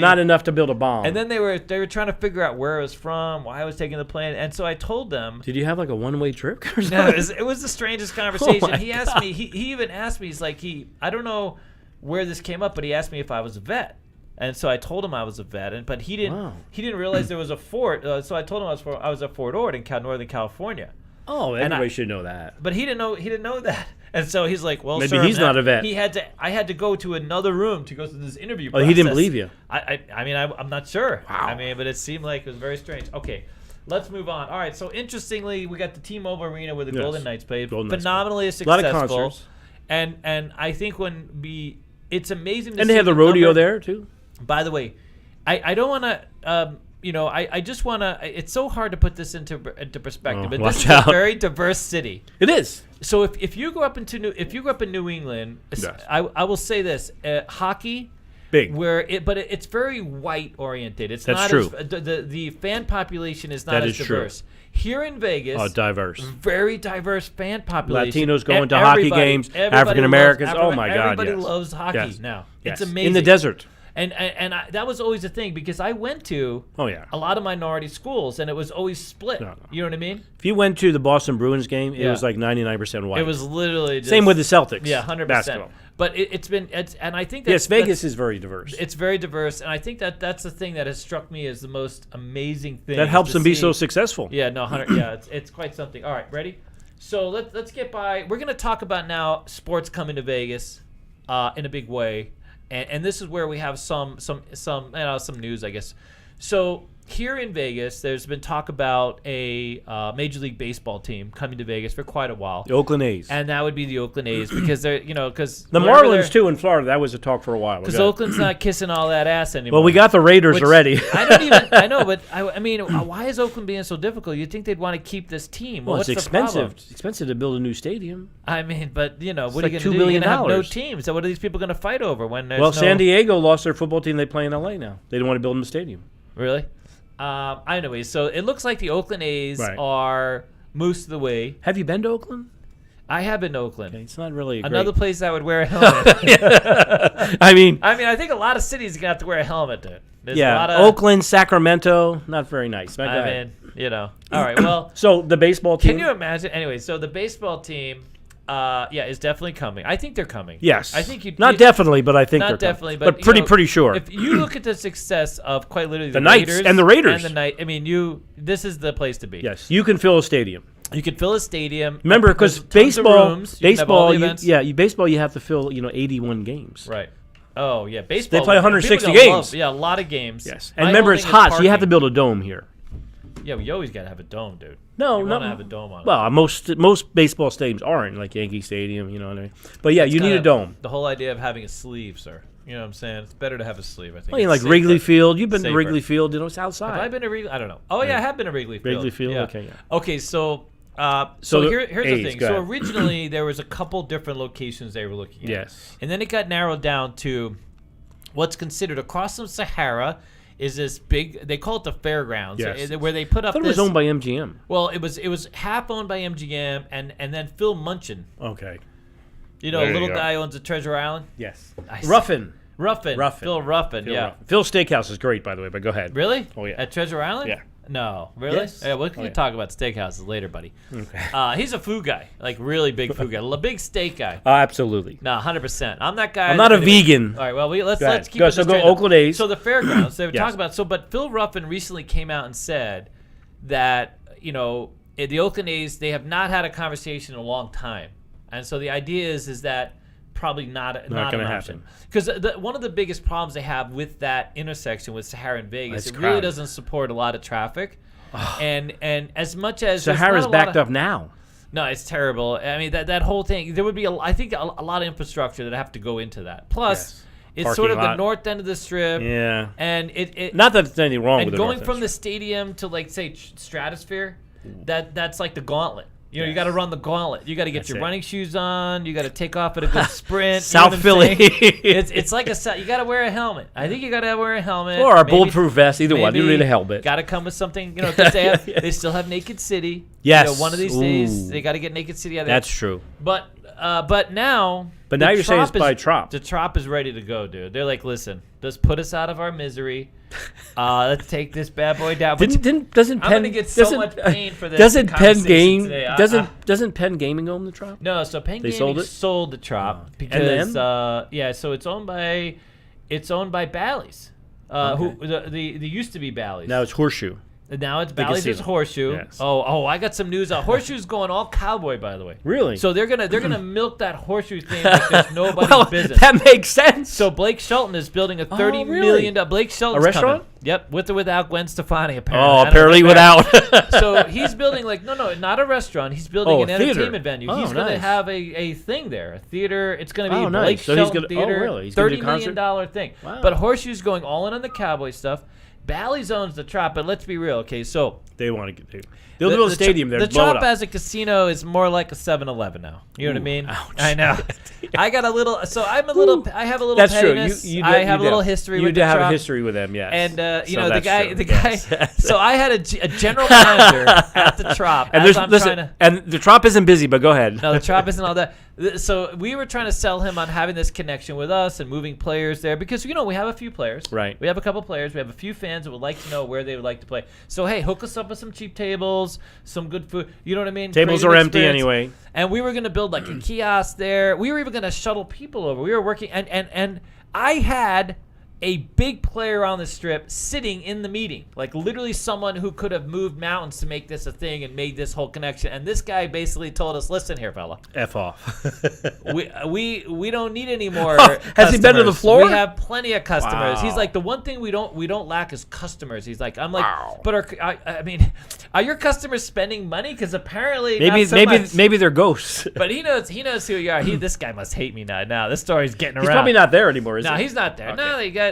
not enough to build a bomb. And then they were trying to figure out where I was from, why I was taking the plane, and so I told them. Did you have like a one-way trip? No, it was the strangest conversation. He asked me. He even asked me. He's like I don't know where this came up, but he asked me if I was a vet. And so I told him I was a vet, but he didn't realize there was a fort. So I told him I was at Fort Ord in Northern California. Oh, everybody should know that. But he didn't know that. And so he's like, well, maybe sir, he's not a vet. I had to go to another room to go through this interview process. He didn't believe you. I'm not sure. Wow. I mean, but it seemed like it was very strange. Okay, let's move on. All right, so interestingly, we got the T-Mobile Arena where the Golden Knights played. Phenomenally successful. A lot of concerts. And I think it's amazing to see. And they have the rodeo there, too. By the way, I don't want to... I just want to. It's so hard to put this into perspective, but this is a very diverse city. It is. So if you grew up in New England, yes. I will say this: hockey, big, but it's very white oriented. It's That's not true. The fan population is not as diverse. True. Here in Vegas, diverse, very diverse fan population. Latinos going to hockey games, African Americans. Oh my God! Everybody loves hockey now. Yes. It's amazing in the desert. And that was always a thing because I went to a lot of minority schools and it was always split. No. You know what I mean? If you went to the Boston Bruins game, it was like 99% white. It was literally just, same with the Celtics. Yeah, 100%. Basketball. But and I think that's, Vegas is very diverse. It's very diverse, and I think that's the thing that has struck me as the most amazing thing. That helps them be so successful. Yeah, no, 100. Yeah, it's quite something. All right, ready? So let's get by. We're gonna talk about now sports coming to Vegas, in a big way. And this is where we have some news, I guess. So here in Vegas, there's been talk about a Major League Baseball team coming to Vegas for quite a while. The Oakland A's. And that would be the Oakland A's because they're, because the Marlins too in Florida. That was a talk for a while. Because Oakland's not kissing all that ass anymore. Well, we got the Raiders already. I know, but I mean, why is Oakland being so difficult? You'd think they'd want to keep this team. Well, what's it's expensive. The problem? It's expensive to build a new stadium. I mean, but what are you going to do? $2 billion. You're going to have no teams. So what are these people going to fight over when there's no... San Diego lost their football team. They play in L.A. now. They don't want to build them a stadium. Really? Anyway, so it looks like the Oakland A's are most of the way. Have you been to Oakland? I have been to Oakland. Okay, it's not really another place I would wear a helmet. I mean, I think a lot of cities are gonna have to wear a helmet. There's a lot of Oakland, Sacramento, not very nice. All right. Well, so the baseball team. Can you imagine? Anyway, so the baseball team. Is definitely coming. I think they're coming. Yes. I think definitely, but I think not they're definitely, coming. But pretty sure. If you look at the success of quite literally the Knights Raiders and the Raiders, and the Knights, I mean, this is the place to be. Yes, you can fill a stadium. You can fill a stadium. Remember, because baseball, baseball, you have to fill 81 games. Right. Oh yeah, baseball. They play 160 games. A lot of games. Yes, and remember, it's hot, so you have to build a dome here. Yeah, you always got to have a dome, dude. No, you want to have a dome on it. Well, most baseball stadiums aren't, like Yankee Stadium, you know what I mean? But yeah, you need a dome. The whole idea of having a sleeve, sir. You know what I'm saying? It's better to have a sleeve, I think. Well, like Wrigley Field. You've been to Wrigley Field, it's outside. Have I been to Wrigley? I don't know. Oh, yeah, I have been to Wrigley Field. Wrigley Field, yeah. Okay, yeah. Okay, so here's the thing. So originally, there was a couple different locations they were looking at. Yes. And then it got narrowed down to what's considered across the Sahara is this big, they call it the fairgrounds, where they put up it was owned by MGM. Well, it was half owned by MGM, and then Phil Munchin. Okay. A little guy owns a Treasure Island. Yes. Ruffin Ruffin. Phil Ruffin. Phil's Steakhouse is great, by the way. But go ahead. Really? Oh yeah. At Treasure Island? Yeah. No, really? Yes. Yeah, we can talk about steakhouses later, buddy. Okay. He's a food guy, like really big food guy, a big steak guy. Absolutely. No, 100%. I'm that guy. I'm not a vegan. All right, well, let's keep go, it so straight go Oakland A's. So the fairgrounds, they were talking about. But Phil Ruffin recently came out and said that the Oakland A's, they have not had a conversation in a long time, and so the idea is that probably not going to happen. Because one of the biggest problems they have with that intersection with Sahara and Vegas, it really doesn't support a lot of traffic. And as much as Sahara's backed up now. No, it's terrible. I mean, that whole thing, there would be, I think, a lot of infrastructure that have to go into that. Plus, it's Parking sort of lot. the north end of the strip. Yeah. And it not that there's anything wrong with it. And going from the stadium to, like, say, Stratosphere, that's like the gauntlet. You got to run the gauntlet. You got to get your running shoes on. You got to take off at a good sprint. South Philly. It's like you got to wear a helmet. I think you got to wear a helmet or a bulletproof vest. Either one. You need a helmet. Got to come with something. Because they still have Naked City. Yes. One of these days they got to get Naked City out of there. That's true. But now. But now you're saying it's by Trop. The Trop is ready to go, dude. They're like, listen, just put us out of our misery. Let's take this bad boy down. Doesn't Penn? I'm gonna get so much pain for this. Doesn't Penn Doesn't Penn Gaming own the Trop? No, so Penn Gaming sold the Trop because so it's owned by Bally's. Who the used to be Bally's. Now it's Horseshoe. Now it's Bally's is Horseshoe. Yes. Oh, I got some news. Horseshoe's going all cowboy, by the way. Really? So they're gonna milk that Horseshoe thing like there's nobody's business. That makes sense. So Blake Shelton is building a $30 million. Blake Shelton's a restaurant? Coming. Yep, with or without Gwen Stefani, apparently. Oh, apparently without. So he's building no, not a restaurant. He's building an entertainment venue. He's going to have a thing there, a theater. It's going to be Blake Shelton Theater. Oh, really? He's $30 million thing. Wow. But Horseshoe's going all in on the cowboy stuff. Bally's owns the Trop, but let's be real, okay? So they want to get. They'll build a stadium there. The Trop as a casino is more like a 7-Eleven now. You know what I mean? Ouch. I know. I got a little. So I have a little. That's pettiness. True. I have a little history with the Trop. You have a history with them, yes. And the guy. So I had a general manager at the Trop. And the Trop isn't busy, but go ahead. No, the Trop isn't all that. So we were trying to sell him on having this connection with us and moving players there because we have a few players. Right. We have a couple players. We have a few fans that would like to know where they would like to play. So hey, hook us up with some cheap tables, some good food. You know what I mean? Tables are empty anyway. And we were going to build like a kiosk there. We were even going to shuttle people over. We were working, and I had a big player on the strip sitting in the meeting, like literally someone who could have moved mountains to make this a thing and made this whole connection. And this guy basically told us, "Listen here, fella, F off. we don't need any more." Has he been to the floor? We have plenty of customers. Wow. He's like, the one thing we don't lack is customers. He's like, I'm like, wow. But are your customers spending money? Because apparently maybe they're ghosts. But he knows who you are. This guy must hate me now. Now this story's getting around. He's probably not there anymore, is he? No, he's not there. Okay. No,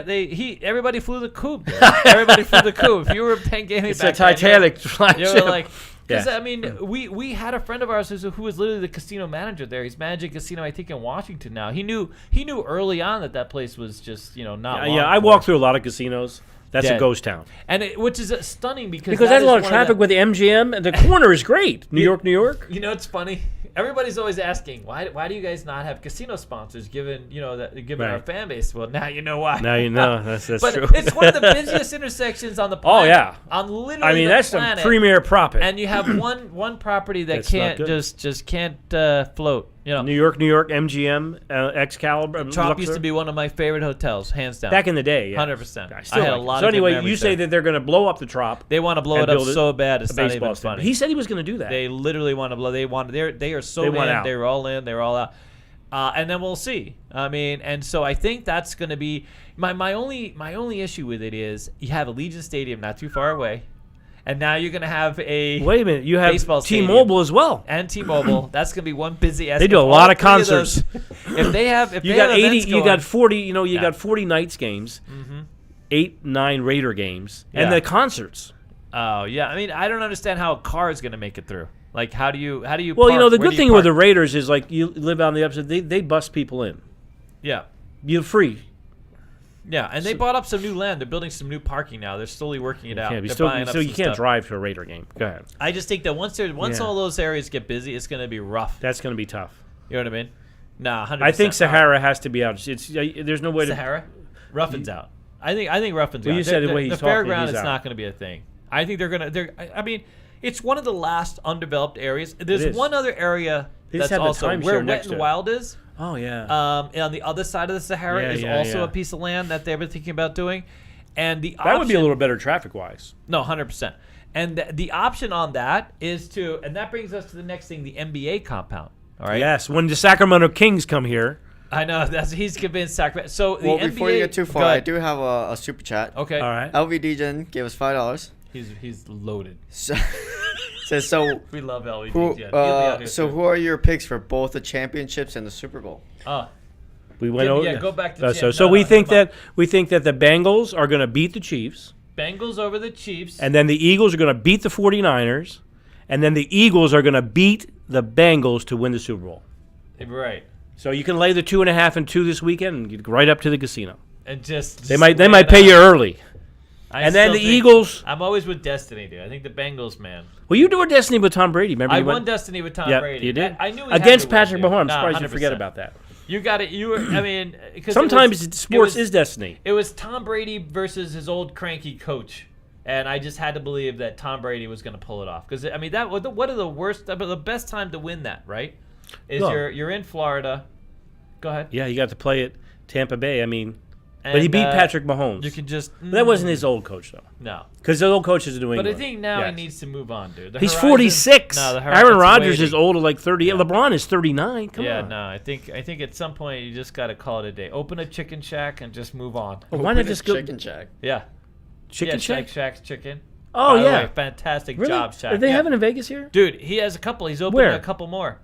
everybody flew the coop. Everybody flew the coop. If you were Penn Gaming, it's a Titanic flagship. You were like, because we had a friend of ours who was literally the casino manager there. He's managing a casino, I think, in Washington now. He knew early on that place was just not. Yeah, I walked through a lot of casinos. That's a ghost town, which is stunning because there's a lot of traffic with the MGM, and the corner is great. New York. You know, it's funny. Everybody's always asking why do you guys not have casino sponsors given our fan base? Well, now you know why. Now you know that's but true. It's one of the busiest intersections on the planet. Oh yeah, on literally that's the planet. some premier profit. And you have one property that can't float. New York, MGM, Excalibur. Trop used to be one of my favorite hotels, hands down. Back in the day, 100%. I had a lot. So anyway, you say that they're going to blow up the Trop. They want to blow it up so bad it's not even funny. He said he was going to do that. They literally want to blow. They are so in. They're all in. They're all out. And then we'll see. I mean, and so I think that's going to be my only issue with it is you have Allegiant Stadium not too far away. And now you're going to have a wait a minute. You have T-Mobile as well, and T-Mobile. That's going to be one busy ass. They do a lot of concerts. If you got 80, you got 40. You got 40 Knights games, 8-9 Raider games, and the concerts. Oh yeah, I mean I don't understand how a car is going to make it through. Like how do you? Well, park? The good thing with the Raiders is like you live on the upside. They bust people in. Yeah, you're free. Yeah, and they bought up some new land. They're building some new parking now. They're slowly working it out. So you can't drive to a Raider game. Go ahead. I just think that once all those areas get busy, it's going to be rough. That's going to be tough. You know what I mean? Nah, 100%. I think Sahara has to be out. There's no way Sahara? Ruffin's out. I think Ruffin's out. You said the way he's the talking, fairground he's is out. not going to be a thing. I think I mean, it's one of the last undeveloped areas. There's one other area that's also where Wet and Wild is. Oh yeah. On the other side of the Sahara is also a piece of land that they were thinking about doing, and that would be a little better traffic wise. No, 100%. And the option on that is and that brings us to the next thing, the NBA compound. All right. Yes, when the Sacramento Kings come here. I know he's convinced Sacramento. So the NBA, before you get too far, I do have a super chat. Okay. All right. LV DJ gave us $5. He's loaded. Says so. We love LV. So who are your picks for both the championships and the Super Bowl? We went over. Yeah, go back to we think that the Bengals are going to beat the Chiefs. Bengals over the Chiefs. And then the Eagles are going to beat the 49ers. And then the Eagles are going to beat the Bengals to win the Super Bowl. Right. So you can lay the 2.5 and 2 this weekend and get right up to the casino. And just they might pay you early. And then the Eagles. I'm always with Destiny, dude. I think the Bengals, man. Well, you do a Destiny with Tom Brady. Remember I won Destiny with Tom Brady. You did. I knew he against had to Patrick win, Mahomes. I'm surprised you forget about that. You got it. You were. I mean, sometimes sports is destiny. It was Tom Brady versus his old cranky coach, and I just had to believe that Tom Brady was going to pull it off. Because I mean, what are the worst? But the best time to win that, right? Is you're in Florida. Go ahead. Yeah, you got to play at Tampa Bay. I mean, but he beat Patrick Mahomes. You can just. That wasn't his old coach though. No. Because the old coach is New England. But I think now he needs to move on, dude. He's 46. No, Aaron Rodgers is old, like 38. Yeah. LeBron is 39. Come on. Yeah, no, I think at some point you just got to call it a day. Open a chicken shack and just move on. Well, why not just go chicken shack? Yeah. Chicken shack? Shack's chicken. Oh, By yeah. the way, fantastic really? job, Shaq. Are they having in Vegas here? Dude, he has a couple. He's opened a couple more.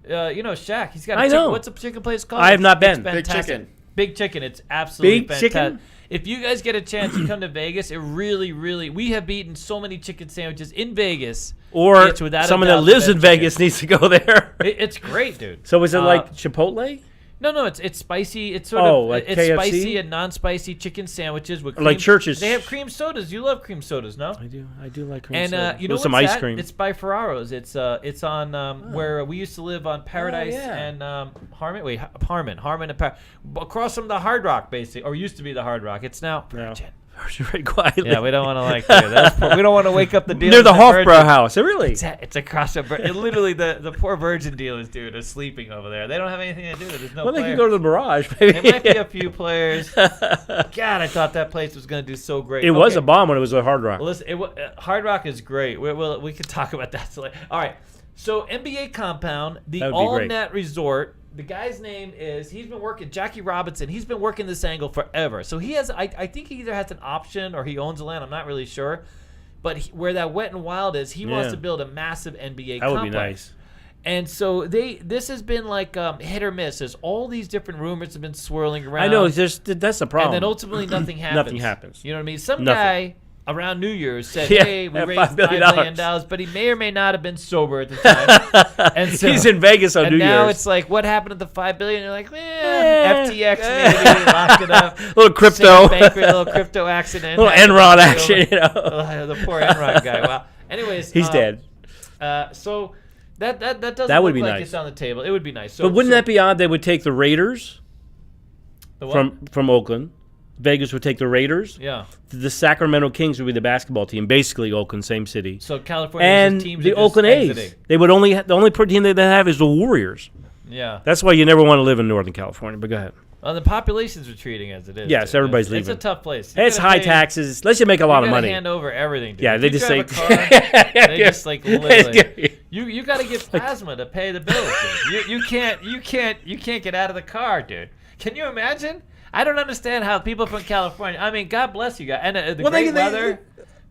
You know, Shaq. He's got a chicken. What's a chicken place called? I have not been. Big Chicken. Big Chicken. It's absolutely fantastic. Chicken? If you guys get a chance to come to Vegas, it really, really, we have eaten so many chicken sandwiches in Vegas. Or someone that lives in Vegas needs to go there. It's great, dude. So is it like Chipotle? No, it's spicy. It's sort of like it's KFC? Spicy and non-spicy chicken sandwiches with cream. Like churches. They have cream sodas. You love cream sodas, no? I do like cream soda. And you know some what's ice cream. It's by Ferraro's. It's on where we used to live on Paradise and Harmon. Wait, Harmon and across from the Hard Rock, basically, or used to be the Hard Rock. It's now Virgin. Very quietly. Yeah, we don't want to we don't want to wake up the dealers. Near the Hofbrau house. Really? It's across the. Literally, the poor Virgin dealers, dude, are sleeping over there. They don't have anything to do. There's no. Well, players. they can go to the Mirage. Maybe. There might be a few players. God, I thought that place was going to do so great. It was a bomb when it was a Hard Rock. Well, listen, Hard Rock is great. We could talk about that later. All right. So NBA compound, the All Net Resort. The guy's name is, he's been working, Jackie Robinson, he's been working this angle forever. So he has, I think he either has an option or he owns the land, I'm not really sure. But where that Wet and Wild is, he wants to build a massive NBA complex. That would be nice. And so this has been like hit or miss. There's all these different rumors have been swirling around. I know, that's the problem. And then ultimately nothing happens. Nothing happens. You know what I mean? Some guy around New Year's said, hey, we raised $5 billion, but he may or may not have been sober at the time. And so, he's in Vegas on New Year's. And now it's like, what happened to the $5 billion? You're like, FTX maybe locked it up. Little crypto. Little crypto accident. Little Enron action, you know. The poor Enron guy. Wow. Anyways. He's dead. So that doesn't that would look be like nice. It's on the table. It would be nice. But wouldn't that be odd? They would take the Raiders from Oakland. Vegas would take the Raiders. Yeah. The Sacramento Kings would be the basketball team. Basically, Oakland, same city. So California and teams the Oakland A's. They would the only team they have is the Warriors. Yeah. That's why you never want to live in Northern California. But go ahead. Well, the population's retreating as it is. Yes, everybody's leaving. It's a tough place. It's high taxes. Unless you make a lot of money. Hand over everything. Dude. Yeah, they just say. They just like literally. You got to give plasma to pay the bills. Dude. You can't get out of the car, dude. Can you imagine? I don't understand how people from California. I mean, God bless you guys, and the great weather.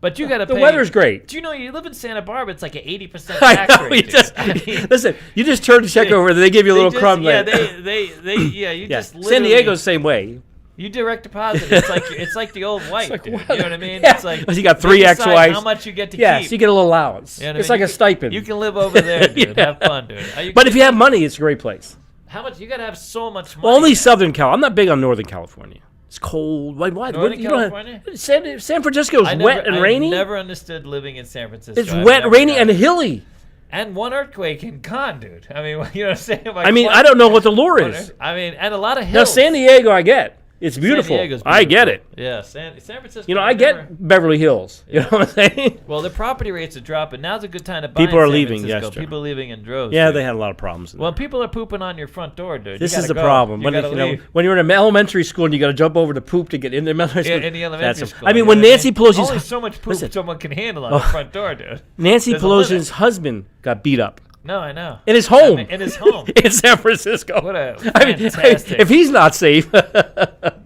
But you got to pay. The weather's great. Do you know you live in Santa Barbara? It's like an 80% tax rate. Listen, you just turn the check over, they give you a little crumb. Yeah, just literally. San Diego's the same way. You direct deposit. It's like the old wife. Dude. You know what I mean? Yeah. It's like you got 3 ex-wives. How much you get to keep? Yeah, so you get a little allowance. You know it's like a stipend. You can live over there, dude. Have fun, dude. But if you have money, it's a great place. How much? You got to have so much money. Well, only Southern Cal. I'm not big on Northern California. It's cold. Why? Northern California? San Francisco's wet and rainy. I never understood living in San Francisco. It's wet, rainy, and hilly. And one earthquake and gone, dude. I mean, you know what I'm saying? I mean, I don't know what the lure is. I mean, and a lot of hills. Now, San Diego, I get. It's beautiful. I get it. Yeah, San Francisco. You know, I get Beverly Hills. You know what I'm saying? Well, the property rates are dropping. Now's a good time to buy. People are leaving. Yes, Yes, people are leaving in droves. Yeah, they had a lot of problems. Well, people are pooping on your front door, dude. This is the problem. When you're in elementary school and you got to jump over to poop to get in the elementary school. In the elementary school. I mean, when Nancy Pelosi's only so much poop someone can handle on the front door, dude. Nancy Pelosi's husband got beat up. No, I know. In his home. In his home. In San Francisco. What a fantastic. If he's not safe.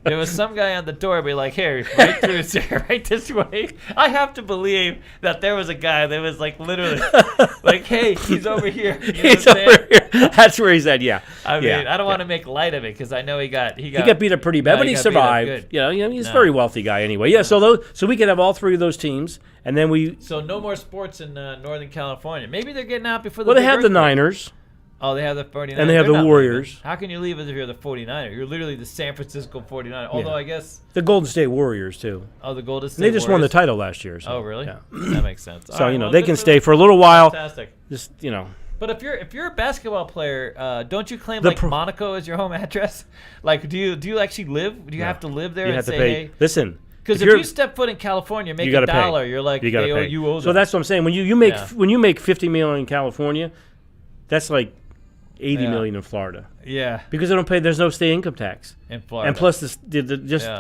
There was some guy on the door be like, "Hey, right through here, right this way." I have to believe that there was a guy that was like literally like, "Hey, he's over here." You know he's over here. That's where he's at, yeah. I mean, I don't want to make light of it because I know he got beat up pretty bad, but he survived. You know, he's a very wealthy guy anyway. Yeah, so we could have all three of those teams, and then So no more sports in Northern California. Maybe they're getting out before the. Well, they have the Niners. Oh, they have the 49ers. And they have the Warriors. Leaving. How can you leave if you're the 49ers? You're literally the San Francisco 49ers. Although I guess the Golden State Warriors too. Oh, the Golden State. They just won the title last year. So, oh, really? Yeah. That makes sense. So they can stay for a little while. Fantastic. Just But if you're a basketball player, don't you claim like Monaco as your home address? Like, do you actually live? Do you have to live there? You have to pay. Hey? Listen. Because if you step foot in California, make $1, you're like you owe them. So that's what I'm saying. When you make $50 million in California, that's like $80 million in Florida. Yeah. Because they don't pay. There's no state income tax in Florida. And plus,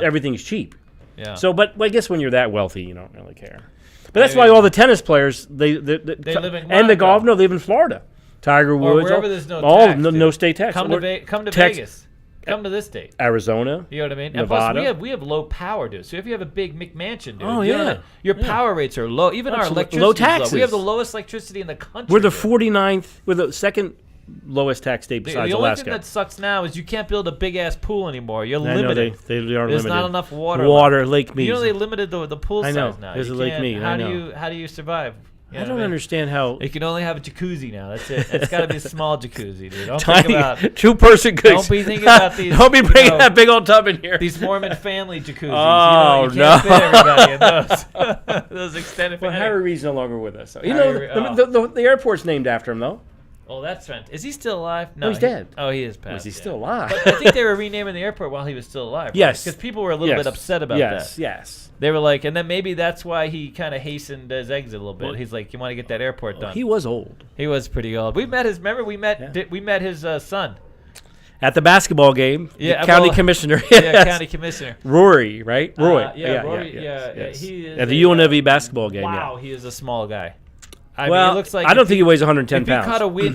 everything's cheap. Yeah. So, but I guess when you're that wealthy, you don't really care. But that's why all the tennis players they live in Monaco. And the golf live in Florida. Tiger Woods, wherever there's no tax, no state tax. Come to Vegas. Come to this state. Arizona. You know what I mean? Nevada. And plus, we have low power, dude. So if you have a big McMansion, dude, your power rates are low. Even our electricity low taxes. Low. We have the lowest electricity in the country. We're the 49th. We're the second lowest tax state besides Alaska. The only Alaska. thing that sucks now is you can't build a big ass pool anymore. You're limited. They are There's limited. not enough water. Lake Mead. You know they limited the pool size now. There's a Lake Mead. How do you survive? I don't understand how. You can only have a jacuzzi now. That's it. It's got to be a small jacuzzi, dude. Don't Tiny, think about 2-person cooks. Don't be thinking about these. Don't be bringing that big old tub in here. These Mormon family jacuzzis. Oh, you can't fit everybody in those. Those extended. Well, Harry Reid's no longer with us. So, the airport's named after him, though. Oh, that's fantastic. Is he still alive? No, he's dead. Oh, he is passed. Is he still alive? But I think they were renaming the airport while he was still alive. Right? Yes. Because people were a little bit upset about that. Yes. They were like, and then maybe that's why he kind of hastened his exit a little bit. He's like, you want to get that airport done. He was old. He was pretty old. We met his. Remember, we met his son. At the basketball game, county commissioner. Yeah, county commissioner. Rory, right? Rory. Rory. He is at the UNLV basketball game. Wow, he is a small guy. I mean, he looks like I don't think he weighs 110 pounds.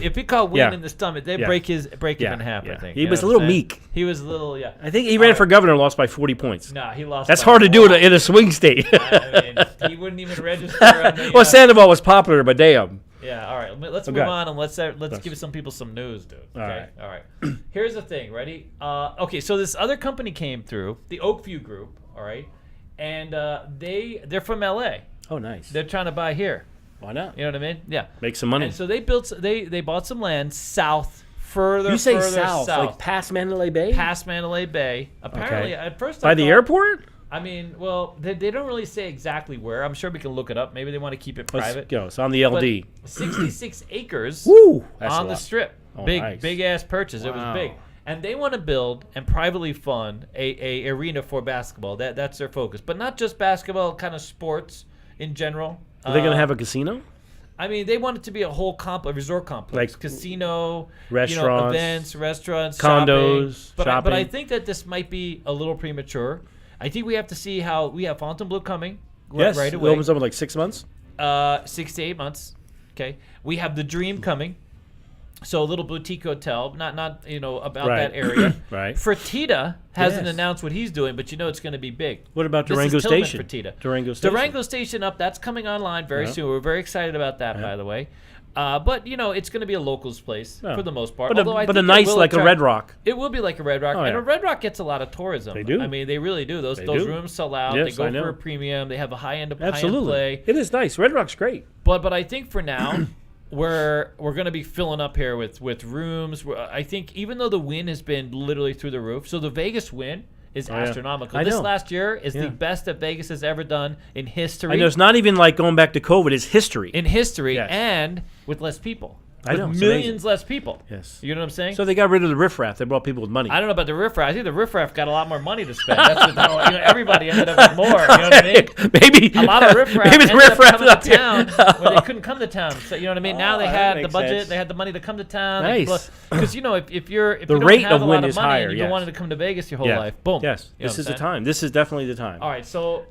If he caught Wynn in the stomach, they'd break him in half. I think he was a little meek. He was a little, I think he ran for governor and lost by 40 points. No, he lost. That's hard to do in a swing state. I mean, he wouldn't even register. On the, well, Sandoval was popular, but damn. Yeah. All right. Let's move on and let's give some people some news, dude. Okay. All right. Here's the thing. Ready? Okay. So this other company came through, the Oakview Group. All right, and they're from LA. Oh, nice. They're trying to buy here. Why not? You know what I mean? Yeah. Make some money. And so they bought some land further. You say further south, like past Mandalay Bay? Past Mandalay Bay. Apparently, at first by the airport? I mean, well, they don't really say exactly where. I'm sure we can look it up. Maybe they want to keep it private. Let's go. It's on the LD. But 66 acres on the strip. Oh, big ass purchase. Wow. It was big. And they want to build and privately fund a arena for basketball. That's their focus. But not just basketball, kind of sports in general. Are they going to have a casino? I mean, they want it to be a whole resort complex, like casino, restaurants, events, restaurants, condos, shopping. But I think that this might be a little premature. I think we have to see how we have Fontainebleau coming right away. It opens up in like 6 months. 6 to 8 months. Okay, we have the Dream coming. So a little boutique hotel, not about that area. Right. Fertitta hasn't announced what he's doing, but it's going to be big. What about Durango Station? Fertitta. Durango Station up. That's coming online very soon. We're very excited about that, by the way. But it's going to be a locals place for the most part. But a nice like a Red Rock. It will be like a Red Rock, and a Red Rock gets a lot of tourism. They do. I mean, they really do. Those rooms sell out. Yes, they go for a premium. They have a high end play. Absolutely, it is nice. Red Rock's great. But I think for now. We're going to be filling up here with rooms. I think even though the Wynn has been literally through the roof, so the Vegas Wynn is astronomical. This last year is the best that Vegas has ever done in history. I know it's not even like going back to COVID. It's history. In history and with less people. I know. With millions less people. Yes. You know what I'm saying? So they got rid of the riffraff. They brought people with money. I don't know about the riffraff. I think the riffraff got a lot more money to spend. That's what, everybody ended up with more. You know what I mean? Maybe a lot of riffraff ended up coming to town when they couldn't come to town. So you know what I mean? Now they had the budget. Sense. They had the money to come to town. Nice. Because if you don't have a lot of money and you wanted to come to Vegas your whole life, boom. Yes. This is the time. This is definitely the time. All right. So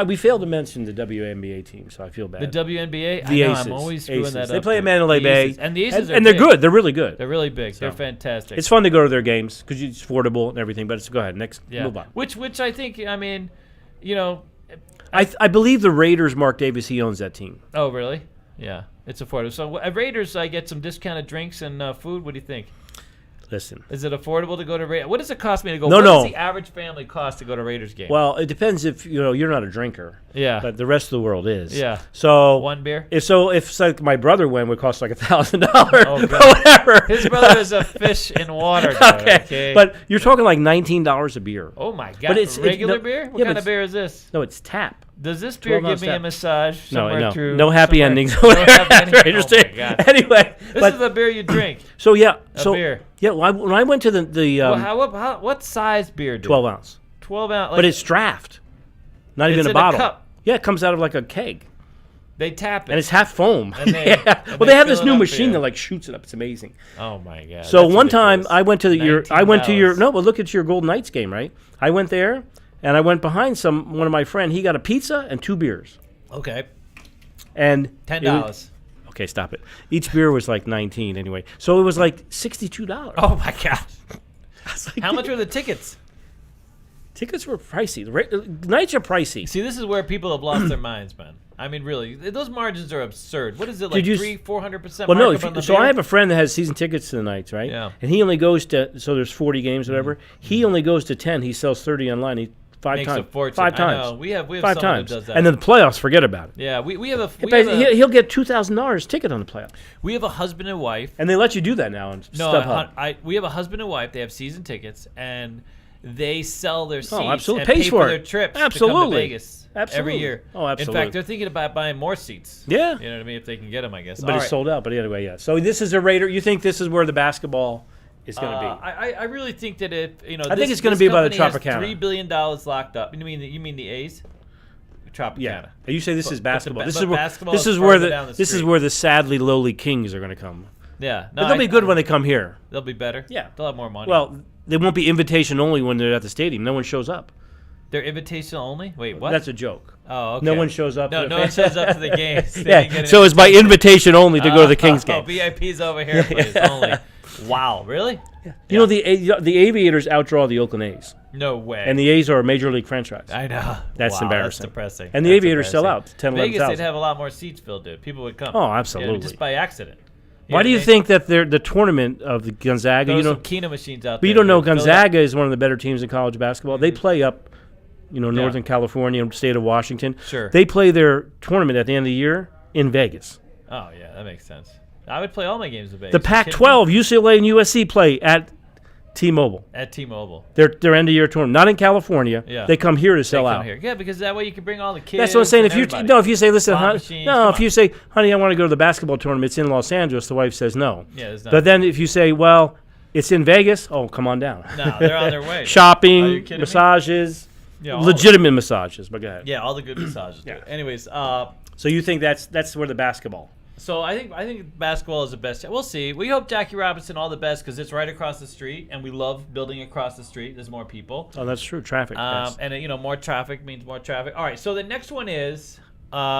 we failed to mention the WNBA team, so I feel bad. The WNBA. The Aces. I'm always screwing that up. They play at Mandalay Bay, and the Aces and they're good. They're really good. They're really big. They're fantastic. It's fun to go to their games because it's affordable and everything. But go ahead, move on. Which I think, I mean, I believe the Raiders, Mark Davis, he owns that team. Oh, really? Yeah, it's affordable. So at Raiders, I get some discounted drinks and food. What do you think? Listen. Is it affordable to go to Raiders? What does it cost me to go? No. What does the average family cost to go to Raiders game? Well, it depends if you're not a drinker. Yeah. But the rest of the world is. Yeah. So one beer? If like my brother went, it would cost like $1,000 or whatever. His brother is a fish in water. Dude, okay. But you're talking like $19 a beer. Oh my God. But it's regular beer? What kind of beer is this? No, it's tap. Does this beer give me a massage? No happy endings. No happy endings. Oh my God. Anyway, this is the beer you drink. So yeah, beer. Yeah, when I went to what size beer? 12 ounce. 12 ounce. But it's draft, not even a bottle. A cup. Yeah, it comes out of like a keg. They tap it, and it's half foam. And they they have this new machine that like shoots it up. It's amazing. Oh my God! So one time I went to look at your Golden Knights game, right? I went there. And I went behind one of my friend. He got a pizza and 2 beers. Okay. And $10. Okay, stop it. Each beer was like $19 anyway. So it was like $62. Oh my God. Like, how much were the tickets? Tickets were pricey. The nights are pricey. See, this is where people have lost their minds, man. I mean, really, those margins are absurd. What is it, like 300-400%? Well, no. So I have a friend that has season tickets to the nights, right? Yeah. And he only goes to. So there's 40 games, whatever. He only goes to 10. He sells 30 online. Makes a fortune. 5 times. I know. We have 5 times. Who does that. And then the playoffs, forget about it. Yeah, we have he'll get $2,000 ticket on the playoffs. We have a husband and wife. And they let you do that now on StubHub. We have a husband and wife. They have season tickets, and they sell their seats absolutely. and pays pay for their trips absolutely. to come to Vegas every year. Oh, absolutely. In fact, they're thinking about buying more seats. Yeah. You know what I mean? If they can get them, I guess. But it's sold out. But anyway, yeah. So this is a Raider. You think this is where the basketball is going to be? I really think that I think it's going to be by the Tropicana. $3 billion locked up. You mean the A's? Tropicana. Yeah. You say this is basketball. This is where the sadly lowly Kings are going to come. Yeah. No, but they'll be good when they come here. They'll be better. Yeah. They'll have more money. Well, they won't be invitation only when they're at the stadium. No one shows up. They're invitational only? Wait, what? That's a joke. Oh, okay. No one shows up. No one shows up to the games. Yeah. So it's by invitation only to go to the Kings game. VIPs over here, please. Only. Wow, really? Yeah. You know, the Aviators outdraw the Oakland A's. No way. And the A's are a major league franchise. I know. That's embarrassing. That's depressing. And the Aviators sell out. 10, 11,000. Vegas, they'd have a lot more seats filled, dude. People would come. Oh, absolutely. Just by accident. Why do you think that the tournament of the Gonzaga? There's some Keno machines out there. But you don't know Gonzaga is one of the better teams in college basketball. They play up, Northern California and state of Washington. Sure. They play their tournament at the end of the year in Vegas. Oh yeah, that makes sense. I would play all my games in Vegas. The Pac-12, UCLA and USC play at T-Mobile. At T-Mobile. Their end of year tournament, not in California. Yeah. They come here to sell out. Here. Yeah, because that way you can bring all the kids. That's what I'm saying. If you say, listen, if you say, honey, I want to go to the basketball tournament. It's in Los Angeles. The wife says no. Yeah, there's but then if you say, well, it's in Vegas. Oh, come on down. No, they're on their way. Shopping, massages, legitimate massages. But go ahead. Yeah, all the good massages. Yeah. Anyways, so you think that's where the basketball? So I think basketball is the best. We'll see. We hope Jackie Robinson all the best because it's right across the street, and we love building across the street. There's more people. Oh, that's true. Traffic. Yes. And more traffic means more traffic. All right. So the next one is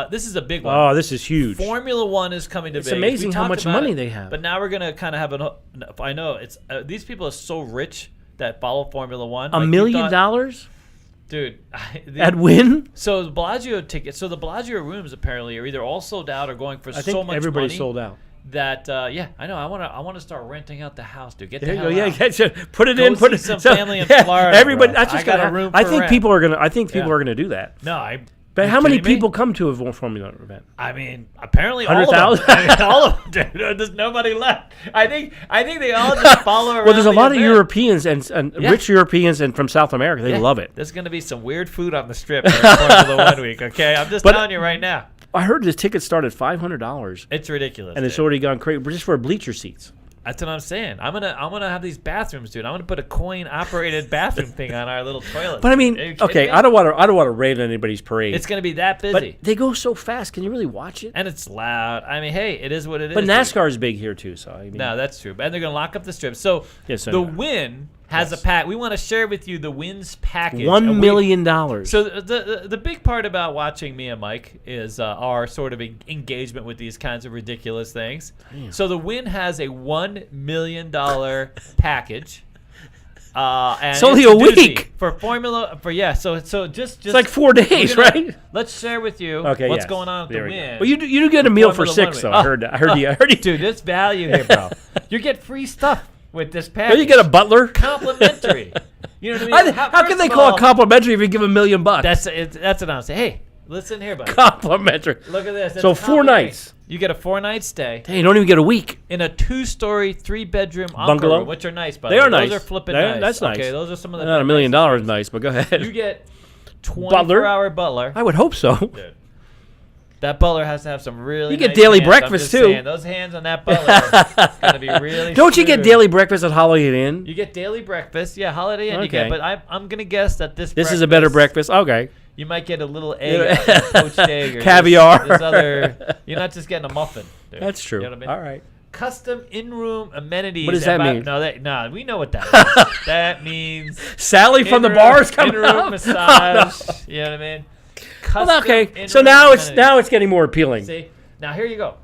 this is a big one. Oh, this is huge. Formula One is coming to Vegas. It's amazing how much money they have. But now we're gonna kind of have I know it's these people are so rich that follow Formula One. $1 million. Dude, at Wynn? So the Bellagio tickets, the Bellagio rooms apparently are either all sold out or going for so much money. Everybody's sold out. That I know. I want to start renting out the house, dude. Get the hell out. Put it in. Put it. Some family in Florida. Everybody. That's just got a room. I think people are gonna do that. No, But how many people come to a Formula One event? I mean, apparently 100,000. All of them. Dude, there's nobody left. I think they all just follow around. Well, there's a lot of Europeans and rich Europeans and from South America. They love it. There's going to be some weird food on the strip during Formula One week. Okay, I'm just telling you right now. I heard this ticket started $500. It's ridiculous. And it's already gone crazy just for bleacher seats. That's what I'm saying. I'm gonna have these bathrooms, dude. I'm gonna put a coin-operated bathroom thing on our little toilet. But I mean, okay, I don't want to raid anybody's parade. It's gonna be that busy. But they go so fast. Can you really watch it? And it's loud. I mean, hey, it is what it is. But NASCAR is big here too, so I mean. No, that's true. And they're gonna lock up the strip. So the Wynn has a pack. We want to share with you the Wynn's package. $1 million. So the big part about watching me and Mike is our sort of engagement with these kinds of ridiculous things. Damn. So the Wynn has a $1 million package. And it's only a week for Formula. So just it's like 4 days, right? Let's share with you what's going on at the Wynn. But you do get a meal for $6 though. I heard you. Dude, there's value here, bro. You get free stuff with this package. Don't you get a butler? Complimentary. You know what I mean? How can they call it complimentary if you give $1 million? That's what I'm saying. Hey, listen here, buddy. Complimentary. Look at this. So 4 nights. You get a 4-night stay. Hey, you don't even get a week. In a 2-story, 3-bedroom bungalow, room, which are nice, by the way. They are nice. Those are flipping nice. That's nice. Okay, those are some of the. Not $1 million nice, but go ahead. You get 24-hour butler. I would hope so. Dude. That butler has to have some really. You get nice daily hands. breakfast too. Saying, those hands on that butler are gonna be really. Don't you get daily breakfast at Holiday Inn? You get daily breakfast, yeah, Holiday Inn. Okay. You get, but I'm gonna guess that this is a better breakfast. Okay. You might get a little egg, poached egg, or caviar. This other. You're not just getting a muffin. Dude. That's true. You know what I mean? All right. Custom in-room amenities. What does that mean? No, we know what that means. That means Sally from the bar is coming in-room up. massage. Oh, no. You know what I mean? Well, okay, so now it's getting more appealing. See, now here you go.